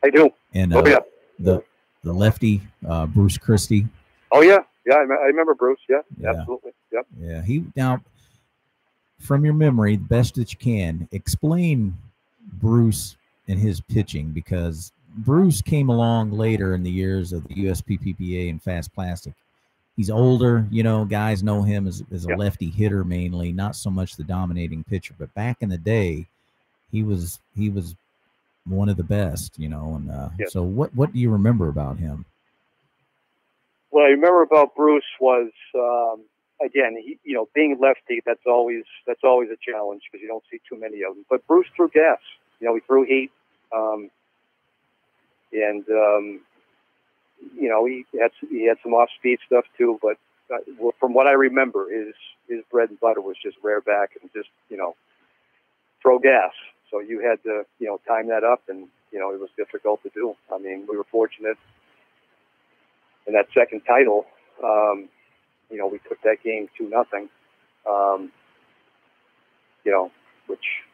Speaker 11: I do.
Speaker 8: And the lefty, Bruce Christie.
Speaker 11: Oh yeah, I remember Bruce. Yeah, absolutely. Yep.
Speaker 8: Yeah, now, from your memory, the best that you can, explain Bruce and his pitching, because Bruce came along later in the years of the USPPBA and Fast Plastic. He's older, guys know him as a lefty hitter mainly, not so much the dominating pitcher. But back in the day, he was one of the best, and so what do you remember about him?
Speaker 11: What I remember about Bruce was, again, being lefty, that's always a challenge, because you don't see too many of them. But Bruce threw gas. He threw heat, and he had some off-speed stuff too. But from what I remember, his bread and butter was just rear back and just throw gas. So you had to time that up, and it was difficult to do. I mean, we were fortunate in that second title. We took that game 2-0. Which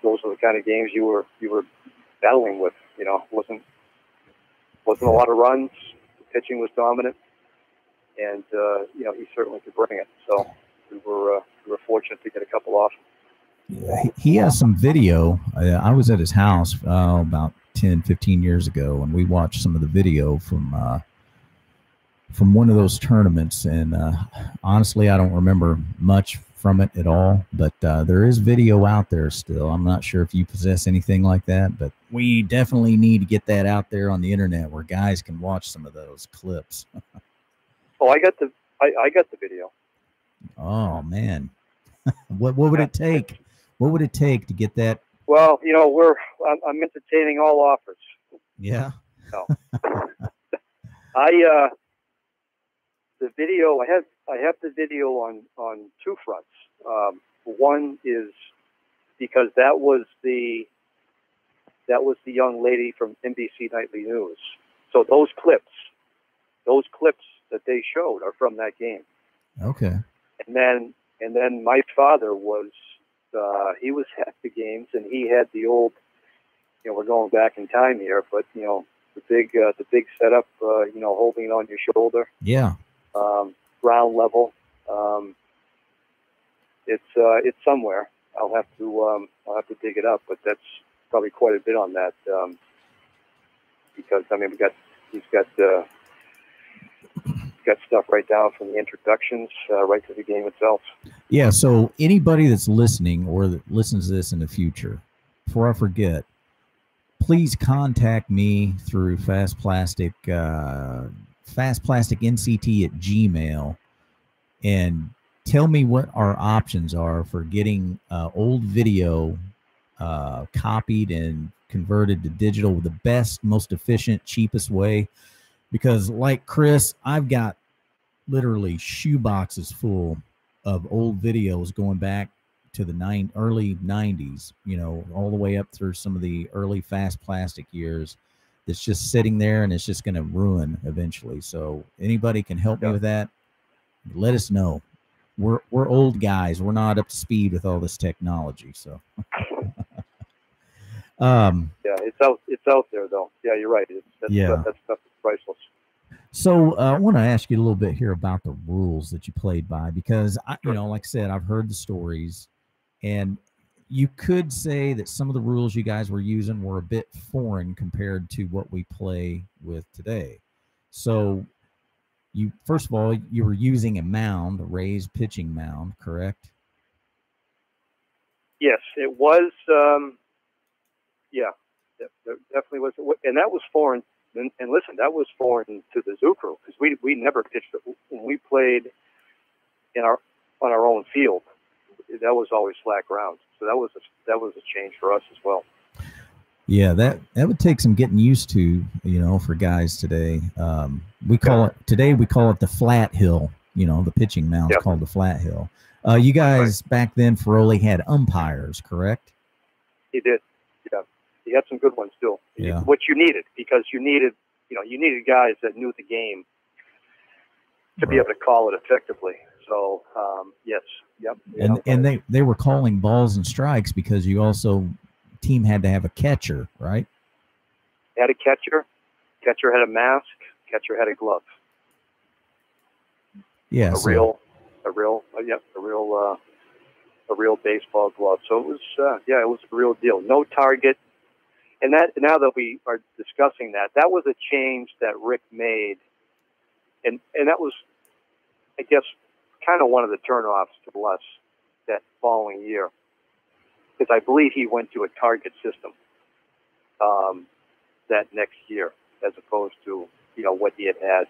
Speaker 11: those were the kind of games you were battling with. Wasn't a lot of runs. The pitching was dominant, and he certainly could bring it. So we were fortunate to get a couple off.
Speaker 8: He has some video. I was at his house about 10, 15 years ago, and we watched some of the video from one of those tournaments. And honestly, I don't remember much from it at all, but there is video out there still. I'm not sure if you possess anything like that, but we definitely need to get that out there on the internet where guys can watch some of those clips.
Speaker 11: Oh, I got the video.
Speaker 8: Oh man. What would it take? What would it take to get that?
Speaker 11: Well, I'm entertaining all offers.
Speaker 8: Yeah.
Speaker 11: No. The video, I have the video on two fronts. One is because that was the young lady from NBC Nightly News. So those clips that they showed are from that game.
Speaker 8: Okay.
Speaker 11: And then my father was he was at the games, and he had the old, we're going back in time here, but the big setup, holding it on your shoulder.
Speaker 8: Yeah.
Speaker 11: Ground level. It's somewhere. I'll have to dig it up, but that's probably quite a bit on that, because I mean he's got stuff right down from the introductions right to the game itself.
Speaker 8: Yeah. So anybody that's listening or that listens to this in the future, before I forget, please contact me through Fast Plastic FastPlasticNCT@gmail, and tell me what our options are for getting old video copied and converted to digital with the best, most efficient, cheapest way. Because like Chris, I've got literally shoe boxes full of old videos going back to the early 90s, you know, all the way up through some of the early Fast Plastic years. That's just sitting there and it's just going to ruin eventually. So anybody can help me with that, let us know. We're old guys. We're not up to speed with all this technology. So
Speaker 11: yeah, it's out there though. Yeah, you're right. That stuff is priceless.
Speaker 8: So I want to ask you a little bit here about the rules that you played by, because you know, like I said, I've heard the stories, and you could say that some of the rules you guys were using were a bit foreign compared to what we play with today. So first of all, you were using a mound, a raised pitching mound, correct?
Speaker 11: Yes, it was. Yeah, it definitely was, and that was foreign. And listen, that was foreign to the Zoo Crew, because we never pitched it. When we played on our own field, that was always flat ground. So that was a change for us as well. Yeah, that
Speaker 8: would take some getting used to, you know, for guys today. We call it the flat hill. You know, the pitching mound's called the flat hill. You guys back then, Ferroli had umpires, correct?
Speaker 11: He did. Yeah, he had some good ones too.
Speaker 8: Yeah.
Speaker 11: What you needed, because you needed guys that knew the game to be able to call it effectively. So yes, yep.
Speaker 8: And they were calling balls and strikes because you also team had to have a catcher, right?
Speaker 11: Had a catcher. Catcher had a mask. Catcher had a glove.
Speaker 8: Yeah.
Speaker 11: A real baseball glove. So it was it was a real deal. No target. And that, now that we are discussing that was a change that Rick made, and that was, I guess, kind of one of the turnoffs to us that following year, because I believe he went to a target system that next year, as opposed to what he had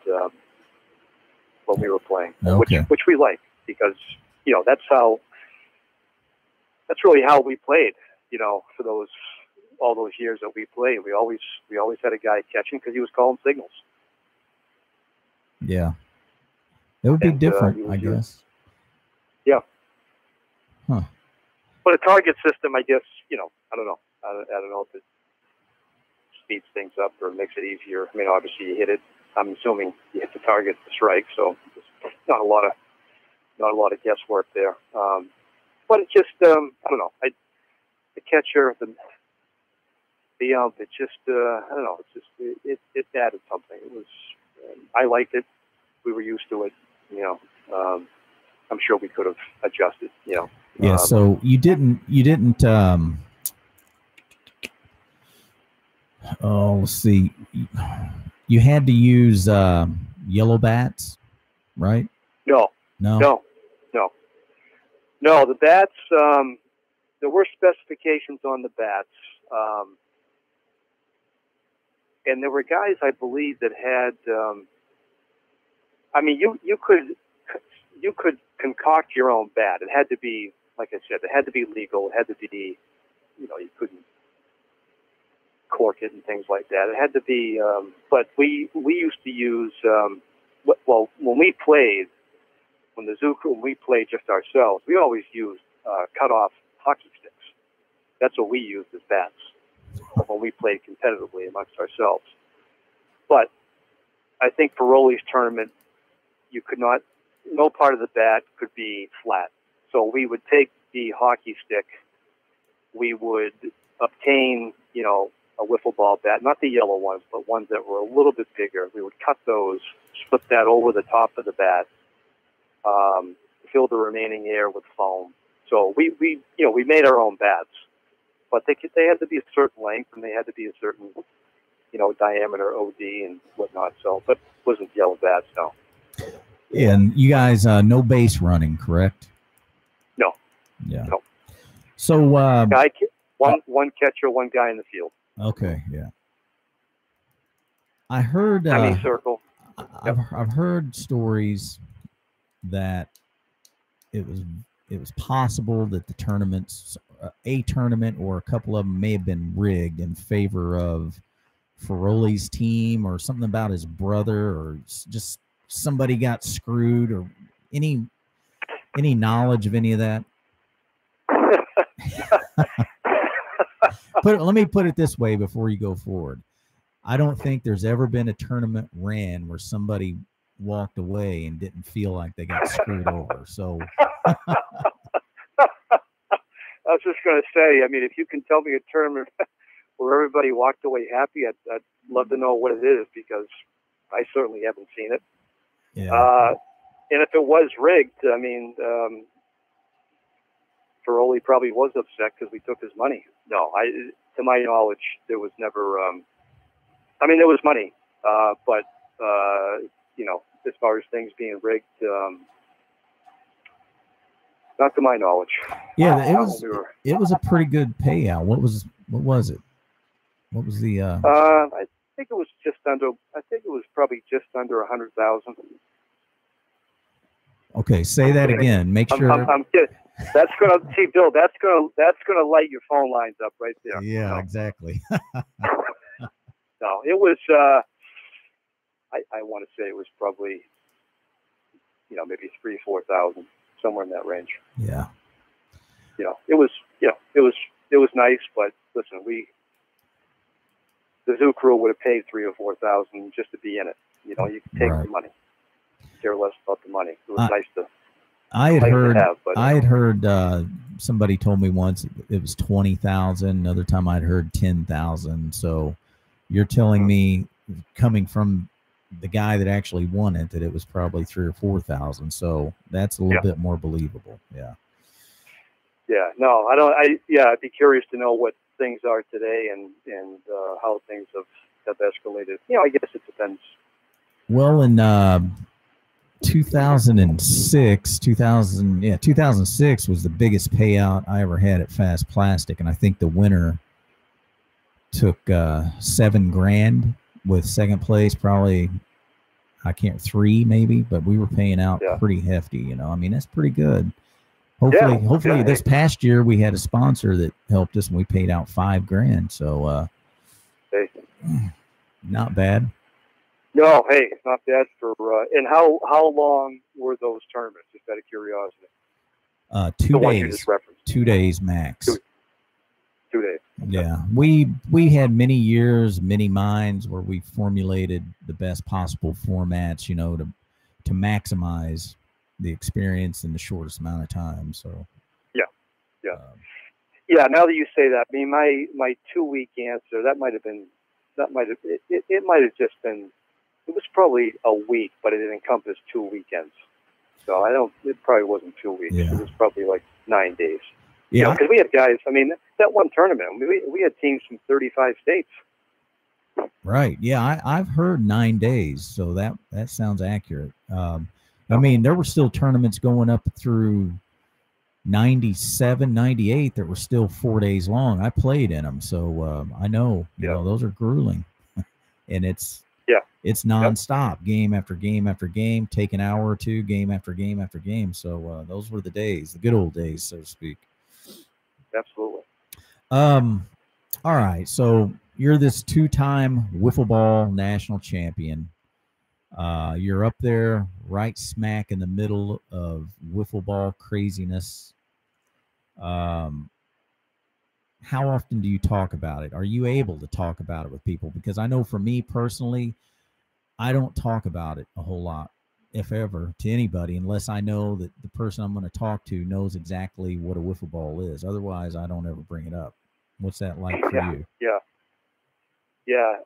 Speaker 11: when we were playing, which we like, because that's really how we played, for all those years that we played. We always had a guy catching because he was calling signals.
Speaker 8: Yeah. It would be different, I guess.
Speaker 11: Yeah.
Speaker 8: Huh.
Speaker 11: But a target system, I guess, I don't know. I don't know if it speeds things up or makes it easier. I mean, obviously you hit it. I'm assuming you hit the target to strike, so not a lot of guesswork there. But it's just, I don't know. The catcher, the ump, it just, I don't know. It's just, it added something. It was, I liked it. We were used to it. I'm sure we could have adjusted.
Speaker 8: Yeah. So you didn't. Let's see. You had to use yellow bats, right?
Speaker 11: No. The bats. There were specifications on the bats, and there were guys, I believe, that had. I mean, you could concoct your own bat. It had to be, like I said, it had to be legal. It had to be, you couldn't cork it and things like that. It had to be, but we used to use, when we played, when we played just ourselves, we always used cut off hockey sticks. That's what we used as bats when we played competitively amongst ourselves. But I think Ferroli's tournament, you could not, no part of the bat could be flat. So we would take the hockey stick, we would obtain, a wiffle ball bat, not the yellow ones, but ones that were a little bit bigger. We would cut those, slip that over the top of the bat, fill the remaining air with foam, So we made our own bats, but they had to be a certain length and they had to be a certain, diameter OD and whatnot. So, but it wasn't yellow bats, no.
Speaker 8: And you guys, no base running, correct?
Speaker 11: No.
Speaker 8: Yeah.
Speaker 11: No.
Speaker 8: So
Speaker 11: one catcher, one guy in the field.
Speaker 8: Okay, yeah. I heard
Speaker 11: semicircle.
Speaker 8: I've heard stories that it was possible that the tournaments, a tournament or a couple of them may have been rigged in favor of Ferroli's team, or something about his brother, or just somebody got screwed, or any knowledge of any of that? Let me put it this way before you go forward. I don't think there's ever been a tournament ran where somebody walked away and didn't feel like they got screwed over. So
Speaker 11: I was just going to say, I mean, if you can tell me a tournament where everybody walked away happy, I'd love to know what it is, because I certainly haven't seen it.
Speaker 8: Yeah.
Speaker 11: And if it was rigged, I mean, Ferroli probably was upset because we took his money. No, to my knowledge, there was never. There was money, but as far as things being rigged, not to my knowledge.
Speaker 8: Yeah, it was a pretty good payout. What was it? What was the?
Speaker 11: I think it was just under. I think it was probably just under 100,000.
Speaker 8: Okay, say that again. Make sure.
Speaker 11: I'm kidding. That's gonna see, Bill. That's gonna light your phone lines up right there.
Speaker 8: Yeah, exactly.
Speaker 11: No, it was. I want to say it was probably, maybe 3,000-4,000, somewhere in that range.
Speaker 8: Yeah.
Speaker 11: It was nice, but listen, the zoo crew would have paid 3,000 or 4,000 just to be in it. You can take the money, care less about the money. It was nice to.
Speaker 8: I had heard somebody told me once it was 20,000. Another time I'd heard 10,000. So you're telling me, coming from the guy that actually won it, that it was probably 3,000 or 4,000. So that's a little bit more believable. Yeah.
Speaker 11: Yeah. No, I don't. I'd be curious to know what things are today and how things have escalated. I guess it depends.
Speaker 8: Well, in 2006 was the biggest payout I ever had at Fast Plastic, and I think the winner took $7,000, with second place probably, I can't, 3 maybe, but we were paying out pretty hefty. That's pretty good. Hopefully this past year we had a sponsor that helped us and we paid out $5,000. So not bad.
Speaker 11: No, hey, it's not bad for. And how long were those tournaments? Just out of curiosity.
Speaker 8: 2 days. 2 days max.
Speaker 11: 2 days.
Speaker 8: Yeah, we had many years, many minds where we formulated the best possible formats, to maximize the experience in the shortest amount of time. So.
Speaker 11: Yeah. Now that you say that, I mean, my 2-week answer, it might have just been. It was probably a week, but it encompassed 2 weekends. So it probably wasn't 2 weeks.
Speaker 8: Yeah.
Speaker 11: It was probably like 9 days.
Speaker 8: Yeah.
Speaker 11: Because we had guys, that one tournament, we had teams from 35 states.
Speaker 8: Right. Yeah, I've heard 9 days, so that sounds accurate. There were still tournaments going up through 97, 98 that were still 4 days long. I played in them, so I know, those are grueling. And it's nonstop, game after game after game, take an hour or two, game after game after game. So those were the days, the good old days, so to speak.
Speaker 11: Absolutely.
Speaker 8: All right. So you're this 2-time wiffle ball national champion. You're up there right smack in the middle of wiffle ball craziness. How often do you talk about it? Are you able to talk about it with people? Because I know for me personally, I don't talk about it a whole lot, if ever, to anybody, unless I know that the person I'm going to talk to knows exactly what a wiffle ball is. Otherwise, I don't ever bring it up. What's that like for you?
Speaker 11: Yeah.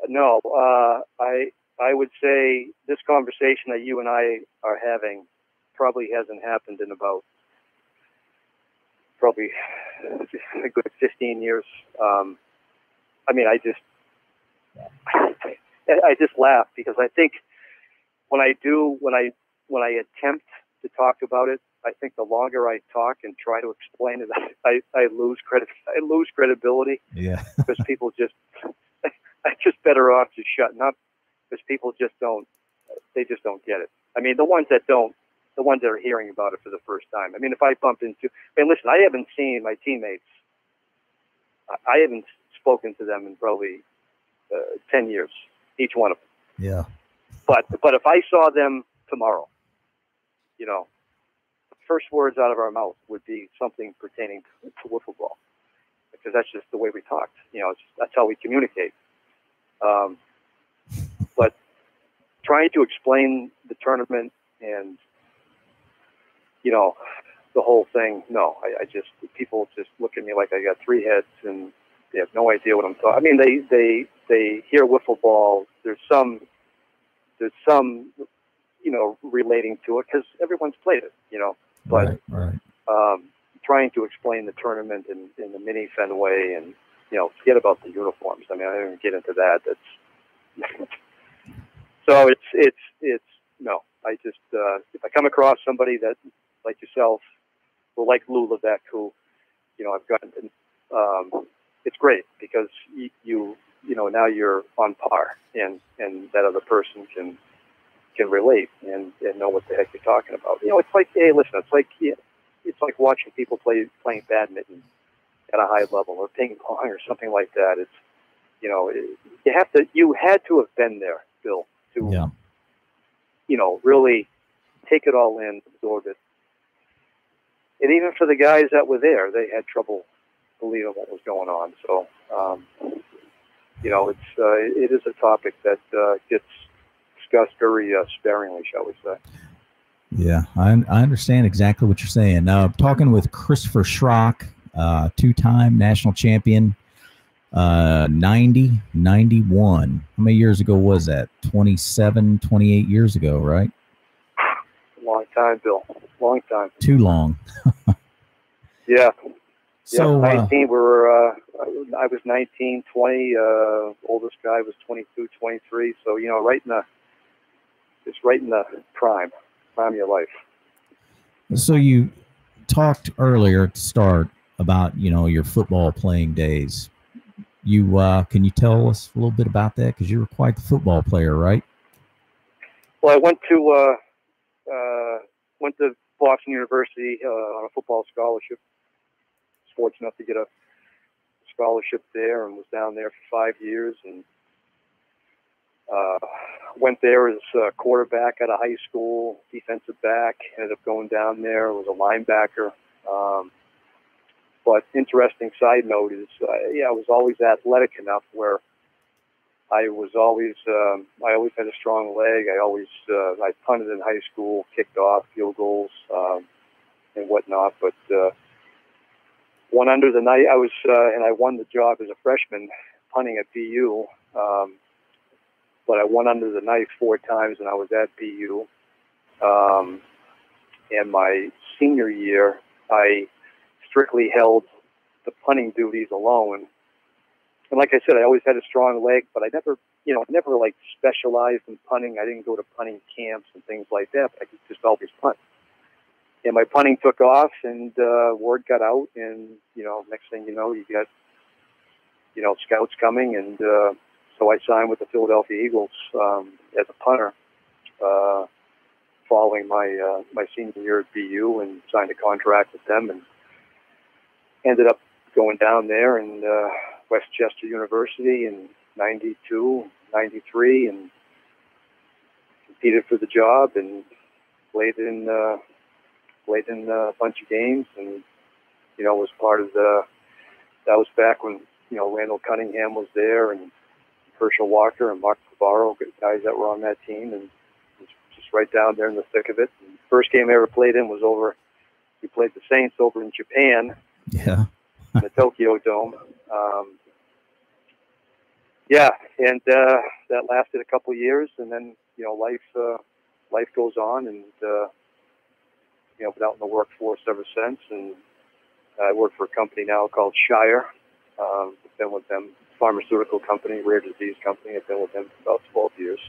Speaker 11: No, I would say this conversation that you and I are having probably hasn't happened in about probably a good 15 years. I mean, I just laugh because I think when I attempt to talk about it, I think the longer I talk and try to explain it, I lose credibility.
Speaker 8: Yeah.
Speaker 11: Because people just, I'm just better off just shutting up because people just don't get it. I mean, the ones that are hearing about it for the first time. I mean, if I bump into, listen, I haven't seen my teammates. I haven't spoken to them in probably 10 years, each one of them.
Speaker 8: Yeah.
Speaker 11: But if I saw them tomorrow, you know, the first words out of our mouth would be something pertaining to wiffle ball, because that's just the way we talked. You know, that's how we communicate. But trying to explain the tournament and, you know, the whole thing, no, I just, people just look at me like I got three heads and they have no idea what I'm talking. I mean, they hear wiffle ball. There's some, you know, relating to it because everyone's played it, you know. But
Speaker 8: right.
Speaker 11: Trying to explain the tournament in the mini Fenway and, you know, forget about the uniforms. I mean, I don't even get into that. That's so it's no. I just if I come across somebody that like yourself or like Lou Levesque, who, you know, I've gotten. It's great because you know, now you're on par and that other person can relate and know what the heck you're talking about. You know, it's like, hey, listen, it's like watching people playing badminton at a high level or ping pong or something like that. It's, you know, you had to have been there, Bill, to, you know, really take it all in, absorb it. And even for the guys that were there, they had trouble believing what was going on. So, you know, it is a topic that gets discussed very sparingly, shall we say.
Speaker 8: Yeah, I understand exactly what you're saying. Now, I'm talking with Christopher Schrock, two-time national champion, 90, 91. How many years ago was that? 27, 28 years ago, right?
Speaker 11: Long time, Bill. Long time.
Speaker 8: Too long.
Speaker 11: Yeah.
Speaker 8: So,
Speaker 11: 19, I was 19, 20, oldest guy was 22, 23. So, you know, right in the prime of your life.
Speaker 8: So you talked earlier to start about, you know, your football playing days. You can you tell us a little bit about that? Because you were quite the football player, right?
Speaker 11: Well, I went to Boston University on a football scholarship. Fortunate enough to get a scholarship there and was down there for 5 years and went there as a quarterback at a high school, defensive back, ended up going down there, was a linebacker. But interesting side note is, I was always athletic enough where I always had a strong leg. I punted in high school, kicked off, field goals, and whatnot. But one under the knife, and I won the job as a freshman punting at BU. But I won under the knife 4 times, and I was at BU. And my senior year, I strictly held the punting duties alone. And like I said, I always had a strong leg, but I never like specialized in punting. I didn't go to punting camps and things like that, but I could just always punt. And my punting took off, and word got out, and, you know, next thing you know, you got, you know, scouts coming, and so I signed with the Philadelphia Eagles as a punter following my senior year at BU, and signed a contract with them, and ended up going down there in Westchester University in 92, 93, and competed for the job and played in a bunch of games, and, you know, was part of that was back when, you know, Randall Cunningham was there, and Herschel Walker and Mark Navarro, guys that were on that team, and was just right down there in the thick of it. And the first game I ever played in was we played the Saints over in Japan.
Speaker 8: Yeah.
Speaker 11: In the Tokyo Dome. And that lasted a couple of years, and then, you know, life goes on, and, you know, been out in the workforce ever since, and I work for a company now called Shire. I've been with them, pharmaceutical company, rare disease company. I've been with them for about 12 years.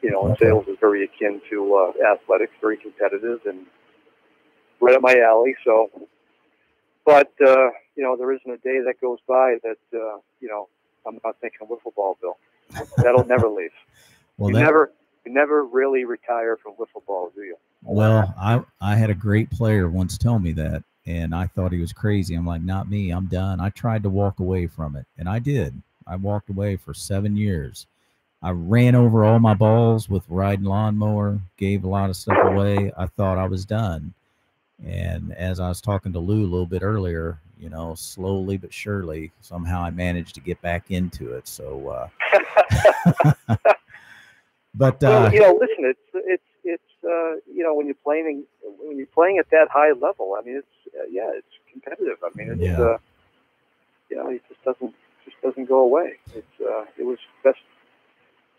Speaker 11: You know, sales is very akin to athletics, very competitive, and right up my alley. So, but you know, there isn't a day that goes by that you know, I'm not thinking wiffle ball, Bill. That'll never leave.
Speaker 8: Well,
Speaker 11: you never really retire from wiffle ball, do you?
Speaker 8: Well, I had a great player once tell me that, and I thought he was crazy. I'm like, not me. I'm done. I tried to walk away from it, and I did. I walked away for 7 years. I ran over all my balls with riding lawnmower, gave a lot of stuff away. I thought I was done. And as I was talking to Lou a little bit earlier, you know, slowly but surely, somehow I managed to get back into it. So, but
Speaker 11: well, you know, listen, it's you know, when you're playing at that high level, I mean, it's yeah, it's competitive. I mean, it's you know, it just doesn't go away. It was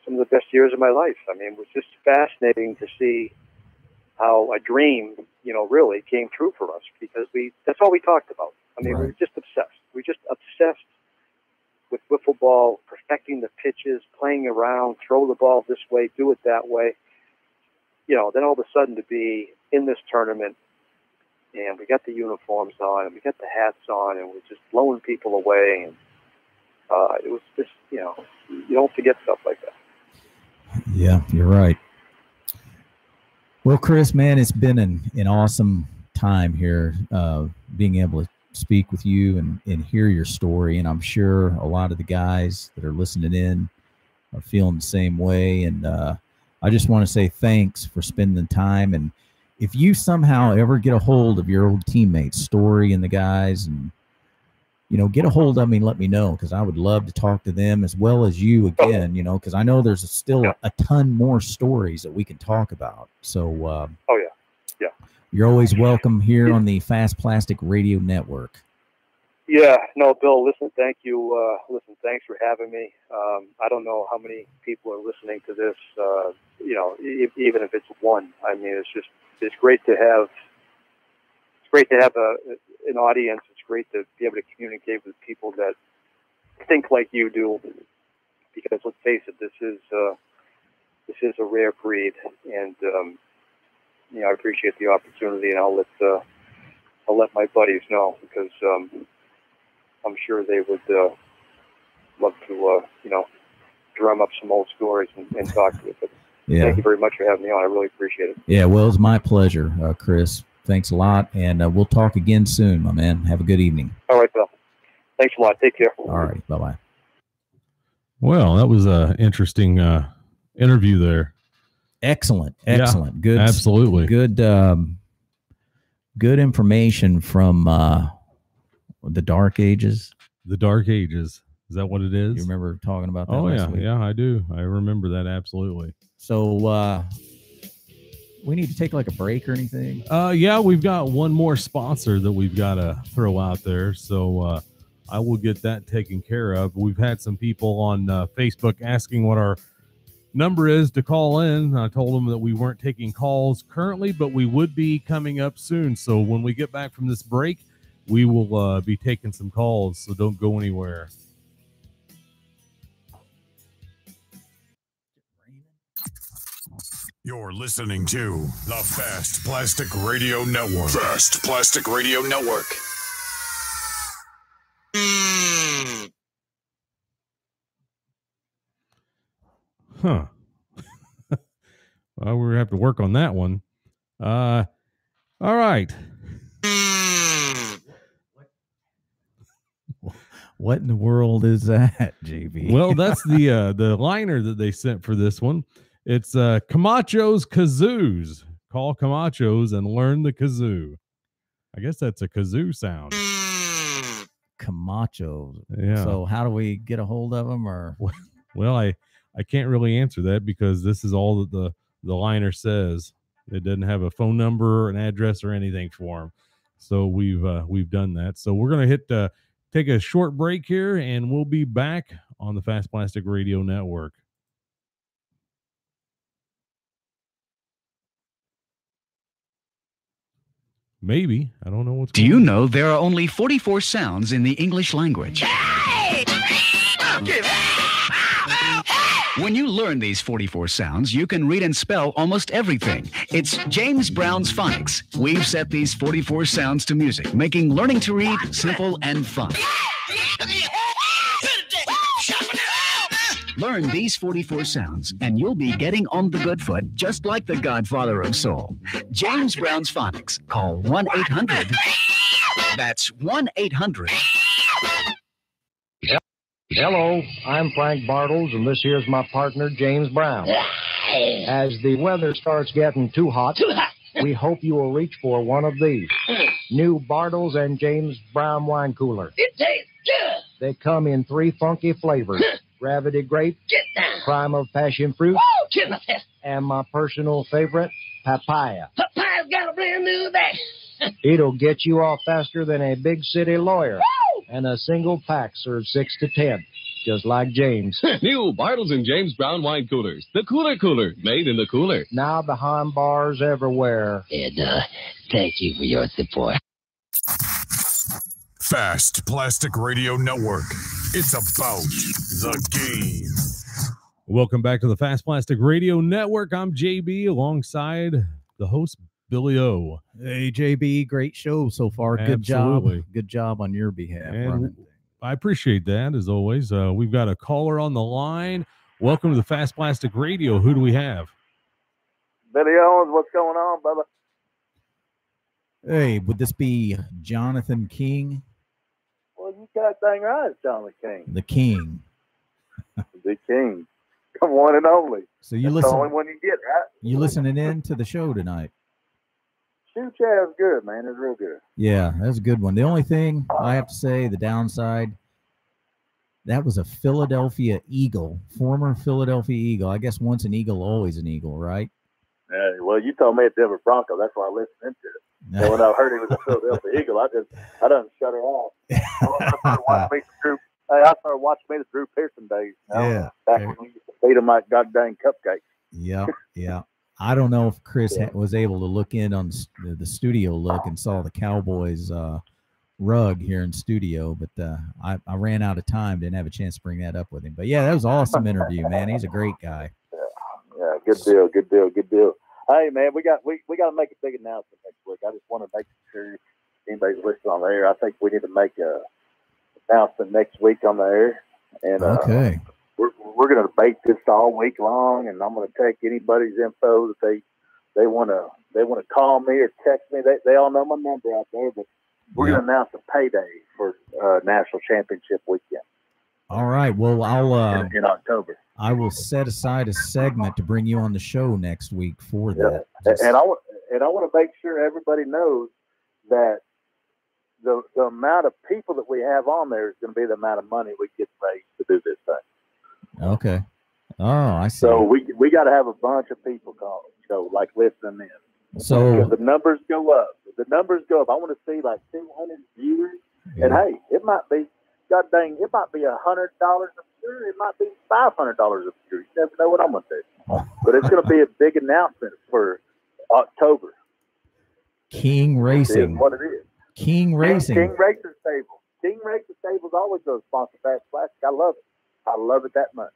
Speaker 11: some of the best years of my life. I mean, it was just fascinating to see how a dream, you know, really came true for us, because that's all we talked about. I mean, we were just obsessed. We were just obsessed with wiffle ball, perfecting the pitches, playing around, throw the ball this way, do it that way. You know, then all of a sudden to be in this tournament, and we got the uniforms on, and we got the hats on, and we're just blowing people away. And it was just, you know, you don't forget stuff like that.
Speaker 8: Yeah, you're right. Well, Chris, man, it's been an awesome time here, being able to speak with you and hear your story. And I'm sure a lot of the guys that are listening in are feeling the same way. And I just want to say thanks for spending the time. And if you somehow ever get a hold of your old teammates, Story and the guys, and, you know, get a hold of me and let me know, because I would love to talk to them as well as you again, you know, because I know there's still a ton more stories that we can talk about. So, you're always welcome here on the Fast Plastic Radio Network.
Speaker 11: Yeah, no, Bill, listen, thank you. Thanks for having me. I don't know how many people are listening to this, you know, even if it's one. I mean, it's great to have an audience. It's great to be able to communicate with people that think like you do, because let's face it, this is a rare breed, and you know, I appreciate the opportunity, and I'll let my buddies know, because I'm sure they would love to you know, drum up some old stories and talk to you. But thank you very much for having me on. I really appreciate it.
Speaker 8: Yeah, well, it's my pleasure, Chris. Thanks a lot, and we'll talk again soon, my man. Have a good evening.
Speaker 11: All right, Bill. Thanks a lot. Take care.
Speaker 8: All right, bye-bye.
Speaker 7: Well, that was an interesting interview there.
Speaker 8: Excellent.
Speaker 7: Yeah,
Speaker 8: Good.
Speaker 7: Absolutely.
Speaker 8: Good. Good information from the Dark Ages.
Speaker 7: The Dark Ages. Is that what it is?
Speaker 8: You remember talking about that?
Speaker 7: Oh,
Speaker 8: last week?
Speaker 7: Yeah, I do. I remember that absolutely.
Speaker 8: So we need to take like a break or anything?
Speaker 7: Yeah, we've got one more sponsor that we've got to throw out there. So I will get that taken care of. We've had some people on Facebook asking what our number is to call in. I told them that we weren't taking calls currently, but we would be coming up soon. So when we get back from this break, we will be taking some calls. So don't go anywhere.
Speaker 1: You're listening to the Fast Plastic Radio Network. Fast Plastic Radio Network.
Speaker 7: Huh. Well, we're going to have to work on that one. All right.
Speaker 8: What in the world is that, JB?
Speaker 7: Well, that's the liner that they sent for this one. It's Camacho's Kazoos. Call Camacho's and learn the kazoo. I guess that's a kazoo sound.
Speaker 8: Camacho.
Speaker 7: Yeah.
Speaker 8: So how do we get a hold of them? Or
Speaker 7: well, I can't really answer that, because this is all that the liner says. It doesn't have a phone number, an address, or anything for them. So we've done that. So we're gonna take a short break here, and we'll be back on the Fast Plastic Radio Network. Maybe. I don't know what's
Speaker 12: Do you know there are only 44 sounds in the English language? When you learn these 44 sounds, you can read and spell almost everything. It's James Brown's Phonics. We've set these 44 sounds to music, making learning to read simple and fun. Learn these 44 sounds, and you'll be getting on the good foot, just like the godfather of soul. James Brown's Phonics. Call 1-800. That's 1-800.
Speaker 4: Hello, I'm Frank Bartles, and this here's my partner, James Brown. As the weather starts getting too hot, we hope you will reach for one of these. New Bartles and James Brown wine cooler.
Speaker 5: It tastes good.
Speaker 4: They come in 3 funky flavors. Gravity grape,
Speaker 5: Get down.
Speaker 4: crime of passion fruit,
Speaker 5: Woo! Kill my fist.
Speaker 4: and my personal favorite, papaya.
Speaker 5: Papaya's got a brand new bag.
Speaker 4: It'll get you off faster than a big city lawyer.
Speaker 5: Woo!
Speaker 4: And a single pack serves 6 to 10, just like James.
Speaker 6: New Bartles and James Brown wine coolers. The Cooler Cooler, made in the cooler.
Speaker 4: Now behind bars everywhere.
Speaker 5: And thank you for your support.
Speaker 1: Fast Plastic Radio Network. It's about the game.
Speaker 7: Welcome back to the Fast Plastic Radio Network. I'm JB alongside the host, Billy O.
Speaker 8: Hey, JB, great show so far. Good
Speaker 7: Absolutely.
Speaker 8: job. Good job on your behalf.
Speaker 7: And I appreciate that, as always. We've got a caller on the line. Welcome to the Fast Plastic Radio. Who do we have?
Speaker 13: Billy Owens, what's going on, brother?
Speaker 8: Hey, would this be Jonathan King?
Speaker 13: Well, you got that thing right, Jonathan King.
Speaker 8: The King.
Speaker 13: The King. Come one and only.
Speaker 8: So you
Speaker 13: That's
Speaker 8: listen.
Speaker 13: the only one you get, right?
Speaker 8: You listening in to the show tonight?
Speaker 13: Shoot, yeah, it's good, man. It's real good.
Speaker 8: Yeah, that's a good one. The only thing I have to say, the downside, that was a Philadelphia Eagle, former Philadelphia Eagle. I guess once an Eagle, always an Eagle, right?
Speaker 13: Yeah, well, you told me it's Denver Bronco. That's why I listened into it. So when I heard he was a Philadelphia Eagle, I done shut her off. I started watching me the Drew Pearson days. You know?
Speaker 8: Yeah.
Speaker 13: Back when we used to feed them like goddamn cupcakes.
Speaker 8: Yeah, yeah. I don't know if Chris was able to look in on the studio look and saw the Cowboys rug here in studio, but I ran out of time, didn't have a chance to bring that up with him. But yeah, that was an awesome interview, man. He's a great guy.
Speaker 13: Yeah, good deal. Hey, man, we got to make a big announcement next week. I just want to make sure anybody's listening on the air. I think we need to make a announcement next week on the air, and
Speaker 8: okay.
Speaker 13: We're going to debate this all week long, and I'm going to take anybody's info that they want to call me or text me. They all know my number out there, but we're going to announce a payday for National Championship weekend.
Speaker 8: All right. Well, I'll
Speaker 13: in October.
Speaker 8: I will set aside a segment to bring you on the show next week for that.
Speaker 13: And I want to make sure everybody knows that the amount of people that we have on there is going to be the amount of money we get raised to do this thing.
Speaker 8: Okay. Oh, I see.
Speaker 13: So we got to have a bunch of people call, like listening in.
Speaker 8: So
Speaker 13: the numbers go up. The numbers go up. I want to see like 200 viewers.
Speaker 8: Yeah.
Speaker 13: And hey, it might be, God dang, it might be $100 a viewer. It might be $500 a viewer. You never know what I'm going to do. But it's going to be a big announcement for October.
Speaker 8: King Racing.
Speaker 13: What it is.
Speaker 8: King Racing.
Speaker 13: King Racing Stable. King Racing Stable's always going to sponsor Fast Plastic. I love it. I love it that much.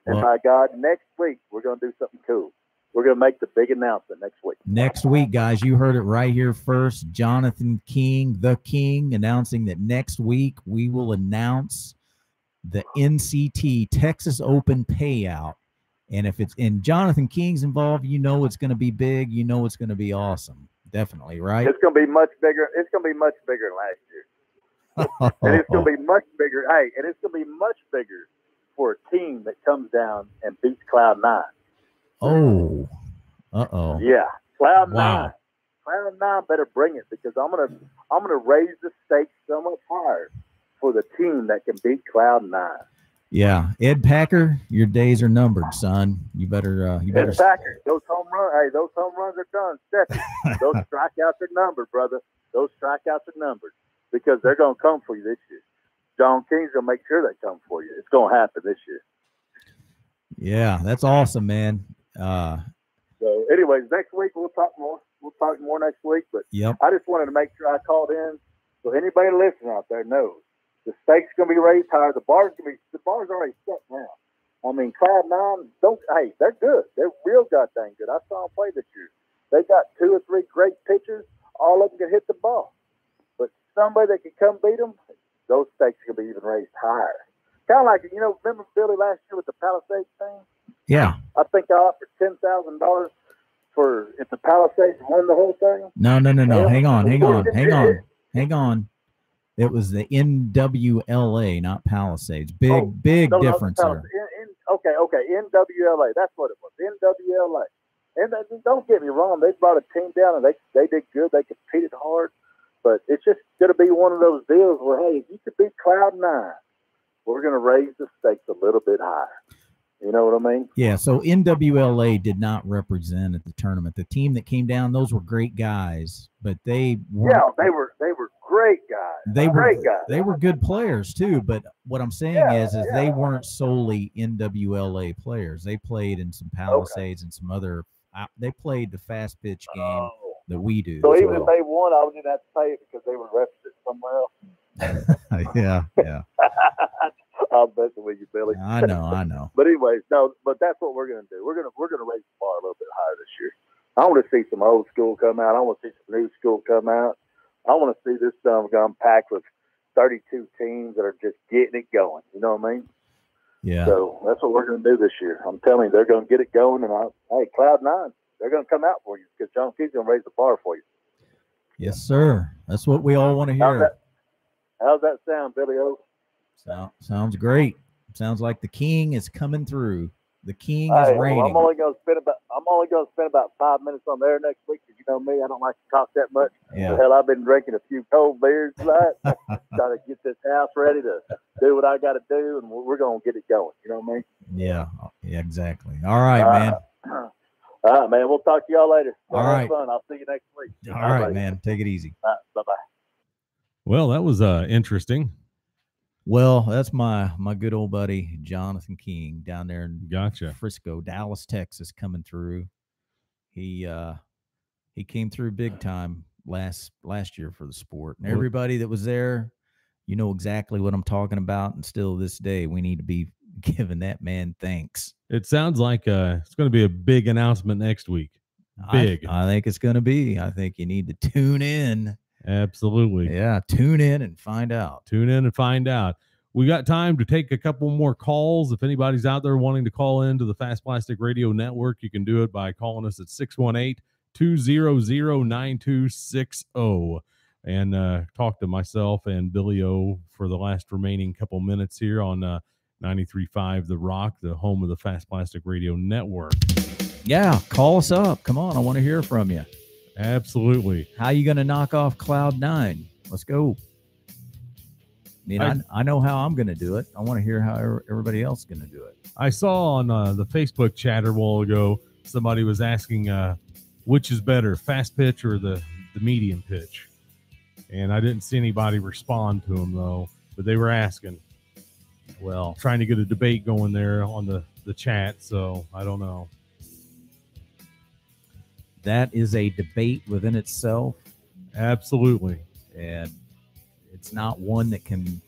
Speaker 13: And my God, next week we're going to do something cool. We're going to make the big announcement next week.
Speaker 8: Next week, guys, you heard it right here first. Jonathan King, the King, announcing that next week we will announce the NCT Texas Open payout. And if it's in Jonathan King's involved, you know it's going to be big. You know it's going to be awesome. Definitely, right?
Speaker 13: It's going to be much bigger. It's going to be much bigger than last year. And it's going to be much bigger. Hey, and it's going to be much bigger for a team that comes down and beats Cloud9.
Speaker 8: Oh, uh-oh.
Speaker 13: Yeah, Cloud9. Cloud9 better bring it, because I'm gonna raise the stakes so much higher for the team that can beat Cloud9.
Speaker 8: Yeah, Ed Packer, your days are numbered, son. You better.
Speaker 13: Ed Packer, those home runs. Hey, those home runs are done. Stephanie, those strikeouts are numbered, brother. Those strikeouts are numbered, because they're gonna come for you this year. John King's gonna make sure they come for you. It's gonna happen this year.
Speaker 8: Yeah, that's awesome, man.
Speaker 13: So, anyways, next week we'll talk more. We'll talk more next week. But I just wanted to make sure I called in so anybody listening out there knows the stakes going to be raised higher. The bar's already set now. I mean, Cloud9, they're good. They're real goddamn good. I saw them play this year. They got 2 or 3 great pitchers. All of them can hit the ball. But somebody that can come beat them, those stakes are going to be even raised higher. Kind of like, remember Billy last year with the Palisades thing?
Speaker 8: Yeah.
Speaker 13: I think I offered $10,000 for if the Palisades won the whole thing.
Speaker 8: No. Hang on. It was the NWLA, not Palisades. Big difference there.
Speaker 13: Okay. NWLA. That's what it was. NWLA. And don't get me wrong. They brought a team down and they did good. They competed hard. But it's just going to be one of those deals where, hey, if you could beat Cloud9, we're going to raise the stakes a little bit higher. You know what I mean?
Speaker 8: Yeah, so NWLA did not represent at the tournament. The team that came down, those were great guys, but they were
Speaker 13: they were great guys.
Speaker 8: They were good players too, but what I'm saying is they weren't solely NWLA players. They played in some Palisades and some other they played the fast pitch game that we do.
Speaker 13: So even if they won, I wouldn't have to pay it because they were represented somewhere else.
Speaker 8: Yeah.
Speaker 13: I'm messing with you, Billy.
Speaker 8: I know.
Speaker 13: But anyways, but that's what we're gonna do. We're gonna raise the bar a little bit higher this year. I want to see some old school come out. I want to see some new school come out. I want to see this gun packed with 32 teams that are just getting it going. You know what I mean?
Speaker 8: Yeah.
Speaker 13: So that's what we're gonna do this year. I'm telling you, they're gonna get it going. And Cloud9, they're gonna come out for you because John Key's gonna raise the bar for you.
Speaker 8: Yes, sir. That's what we all want to hear.
Speaker 13: How's that sound, Billy O?
Speaker 8: Sounds great. Sounds like the king is coming through. The king is reigning.
Speaker 13: Well, I'm only going to spend about 5 minutes on there next week because you know me, I don't like to talk that much.
Speaker 8: Yeah.
Speaker 13: Hell, I've been drinking a few cold beers tonight, trying to get this house ready to do what I got to do, and we're going to get it going. You know what I mean?
Speaker 8: Yeah, exactly. All right, man.
Speaker 13: All right, man. We'll talk to y'all later.
Speaker 8: All right.
Speaker 13: Fun. I'll see you next week.
Speaker 8: All right, man. Take it easy.
Speaker 13: Bye-bye.
Speaker 7: Well, that was interesting.
Speaker 8: Well, that's my good old buddy Jonathan King down there in Frisco, Dallas, Texas, coming through. He came through big time last year for the sport, and everybody that was there, you know exactly what I'm talking about. And still this day, we need to be giving that man thanks.
Speaker 7: It sounds like it's going to be a big announcement next week. Big.
Speaker 8: I think it's going to be. I think you need to tune in.
Speaker 7: Absolutely.
Speaker 8: Yeah, tune in and find out.
Speaker 7: We got time to take a couple more calls. If anybody's out there wanting to call in to the Fast Plastic Radio Network, you can do it by calling us at 618-200-9260 and talk to myself and Billy O for the last remaining couple minutes here on 93.5 The Rock, the home of the Fast Plastic Radio Network.
Speaker 8: Yeah, call us up. Come on, I want to hear from you.
Speaker 7: Absolutely.
Speaker 8: How you going to knock off Cloud9? Let's go. I know how I'm going to do it. I want to hear how everybody else is going to do it.
Speaker 7: I saw on the Facebook chatter a while ago, somebody was asking which is better, fast pitch or the medium pitch. And I didn't see anybody respond to them, though. But they were asking. Well, trying to get a debate going there on the chat, so I don't know.
Speaker 8: That is a debate within itself.
Speaker 7: Absolutely.
Speaker 8: And it's not one that can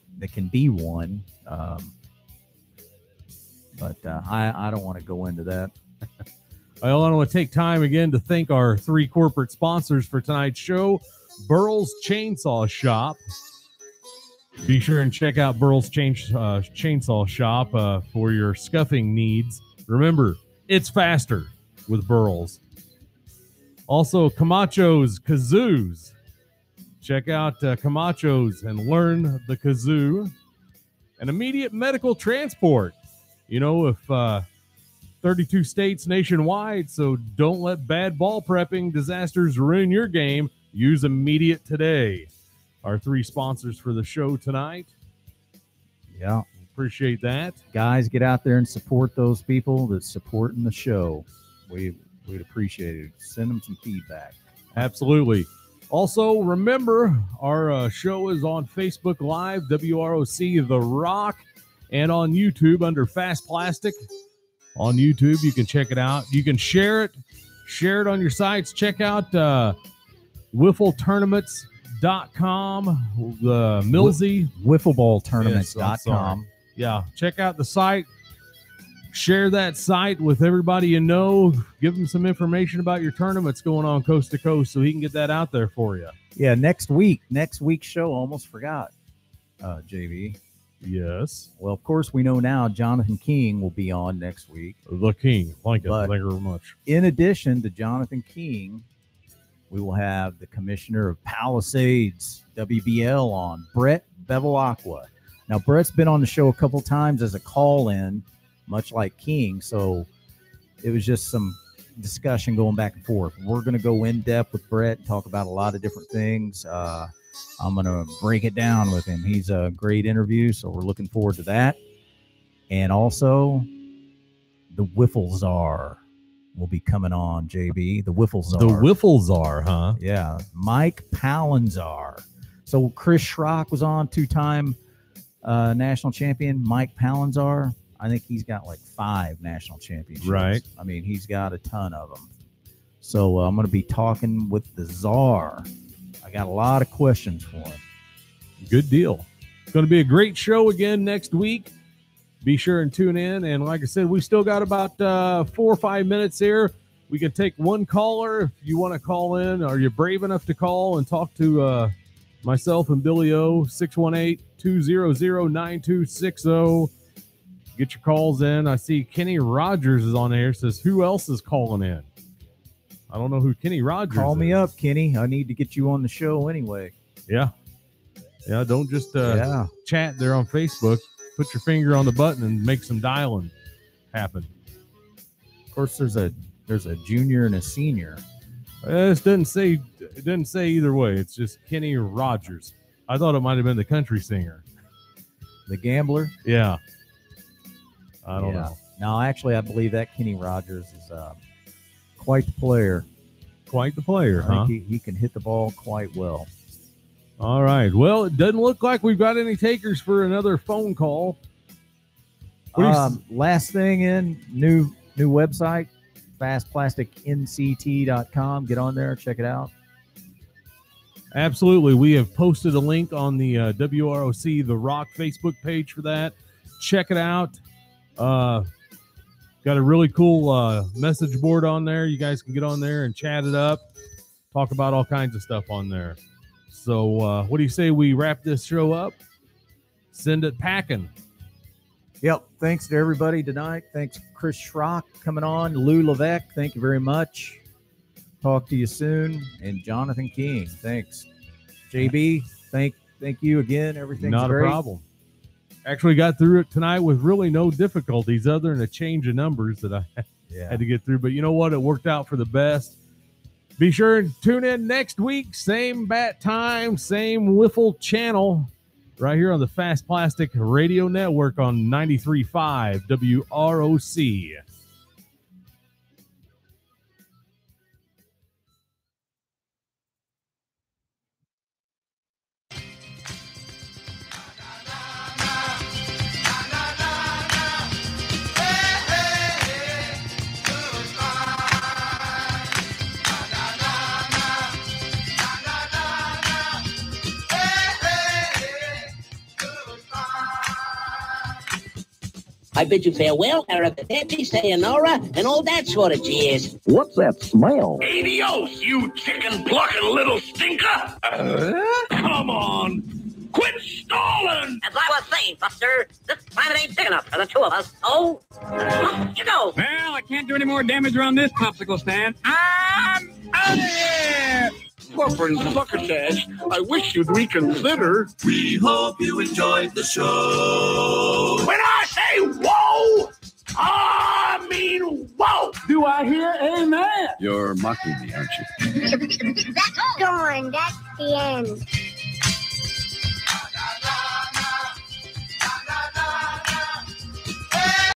Speaker 8: be won. But I don't want to go into that.
Speaker 7: I want to take time again to thank our 3 corporate sponsors for tonight's show. Burl's Chainsaw Shop. Be sure and check out Burl's Chainsaw Shop for your scuffing needs. Remember, it's faster with Burl's. Also, Camacho's Kazoos. Check out Camacho's and learn the kazoo. And immediate medical transport. You know, if 32 states nationwide, so don't let bad ball prepping disasters ruin your game. Use Immediate today. Our 3 sponsors for the show tonight.
Speaker 8: Yeah.
Speaker 7: Appreciate that.
Speaker 8: Guys, get out there and support those people that's supporting the show. We'd appreciate it. Send them some feedback.
Speaker 7: Absolutely. Also, remember, our show is on Facebook Live, WROC The Rock, and on YouTube under Fast Plastic. On YouTube, you can check it out. You can share it. Share it on your sites. Check out wiffletournaments.com. Millsy.
Speaker 8: Wiffleballtournaments.com.
Speaker 7: Yeah, check out the site. Share that site with everybody you know. Give them some information about your tournaments going on coast to coast so he can get that out there for you.
Speaker 8: Yeah, next week's show, almost forgot, JV.
Speaker 7: Yes.
Speaker 8: Well, of course, we know now Jonathan King will be on next week.
Speaker 7: The King. Thank you very much.
Speaker 8: In addition to Jonathan King, we will have the commissioner of Palisades, WBL, on, Brett Bevilacqua. Now, Brett's been on the show a couple times as a call-in, much like King, so it was just some discussion going back and forth. We're going to go in depth with Brett and talk about a lot of different things. I'm going to break it down with him. He's a great interview, so we're looking forward to that. And also, the Wiffle Czar will be coming on, JB. The Wiffle Czar.
Speaker 7: The Wiffle Czar, huh?
Speaker 8: Yeah. Mike Palanzar. So Chris Schrock was on, two-time national champion. Mike Palanzar, I think he's got like 5 national championships.
Speaker 7: Right.
Speaker 8: I mean, he's got a ton of them. So I'm going to be talking with the Czar. I got a lot of questions for him.
Speaker 7: Good deal. It's going to be a great show again next week. Be sure and tune in. And like I said, we still got about 4 or 5 minutes here. We can take one caller if you want to call in. Are you brave enough to call and talk to myself and Billy O? 618-200-9260. Get your calls in. I see Kenny Rogers is on there. Says, who else is calling in? I don't know who Kenny Rogers
Speaker 8: Call
Speaker 7: is.
Speaker 8: me up, Kenny. I need to get you on the show anyway.
Speaker 7: Yeah. Yeah, don't just chat there on Facebook. Put your finger on the button and make some dialing happen.
Speaker 8: Of course, there's a junior and a senior.
Speaker 7: It didn't say either way. It's just Kenny Rogers. I thought it might have been the country singer.
Speaker 8: The Gambler?
Speaker 7: Yeah. I don't know.
Speaker 8: No, actually, I believe that Kenny Rogers is quite the player.
Speaker 7: Quite the player, huh?
Speaker 8: He can hit the ball quite well.
Speaker 7: All right. Well, it doesn't look like we've got any takers for another phone call.
Speaker 8: Last thing in, new website, fastplasticnct.com. Get on there, check it out.
Speaker 7: Absolutely. We have posted a link on the WROC The Rock Facebook page for that. Check it out. Got a really cool message board on there. You guys can get on there and chat it up. Talk about all kinds of stuff on there. So what do you say we wrap this show up? Send it packing.
Speaker 8: Yep. Thanks to everybody tonight. Thanks, Chris Schrock, coming on. Lou Levesque, thank you very much. Talk to you soon. And Jonathan King, thanks. JB, thank you again. Everything's
Speaker 7: not
Speaker 8: great.
Speaker 7: A problem. Actually got through it tonight with really no difficulties other than a change of numbers that I had to get through. But you know what? It worked out for the best. Be sure and tune in next week. Same bat time, same Wiffle channel, right here on the Fast Plastic Radio Network on 93.5 WROC.
Speaker 5: I bid you farewell, arrivederci, sayonara, and all that sort of jazz.
Speaker 12: What's that smell?
Speaker 14: Adios, you chicken-plucking little stinker! Come on! Quit stalling!
Speaker 15: As I was saying, Buster, this planet ain't big enough for the 2 of us. Oh, off you go!
Speaker 16: Well, I can't do any more damage around this popsicle stand. I'm out of here!
Speaker 14: Corporate succotash, I wish you'd reconsider.
Speaker 17: We hope you enjoyed the show.
Speaker 14: When I say whoa, I mean whoa!
Speaker 16: Do I hear amen?
Speaker 17: You're mocking me, aren't you?
Speaker 18: That's all. Darn, that's the end.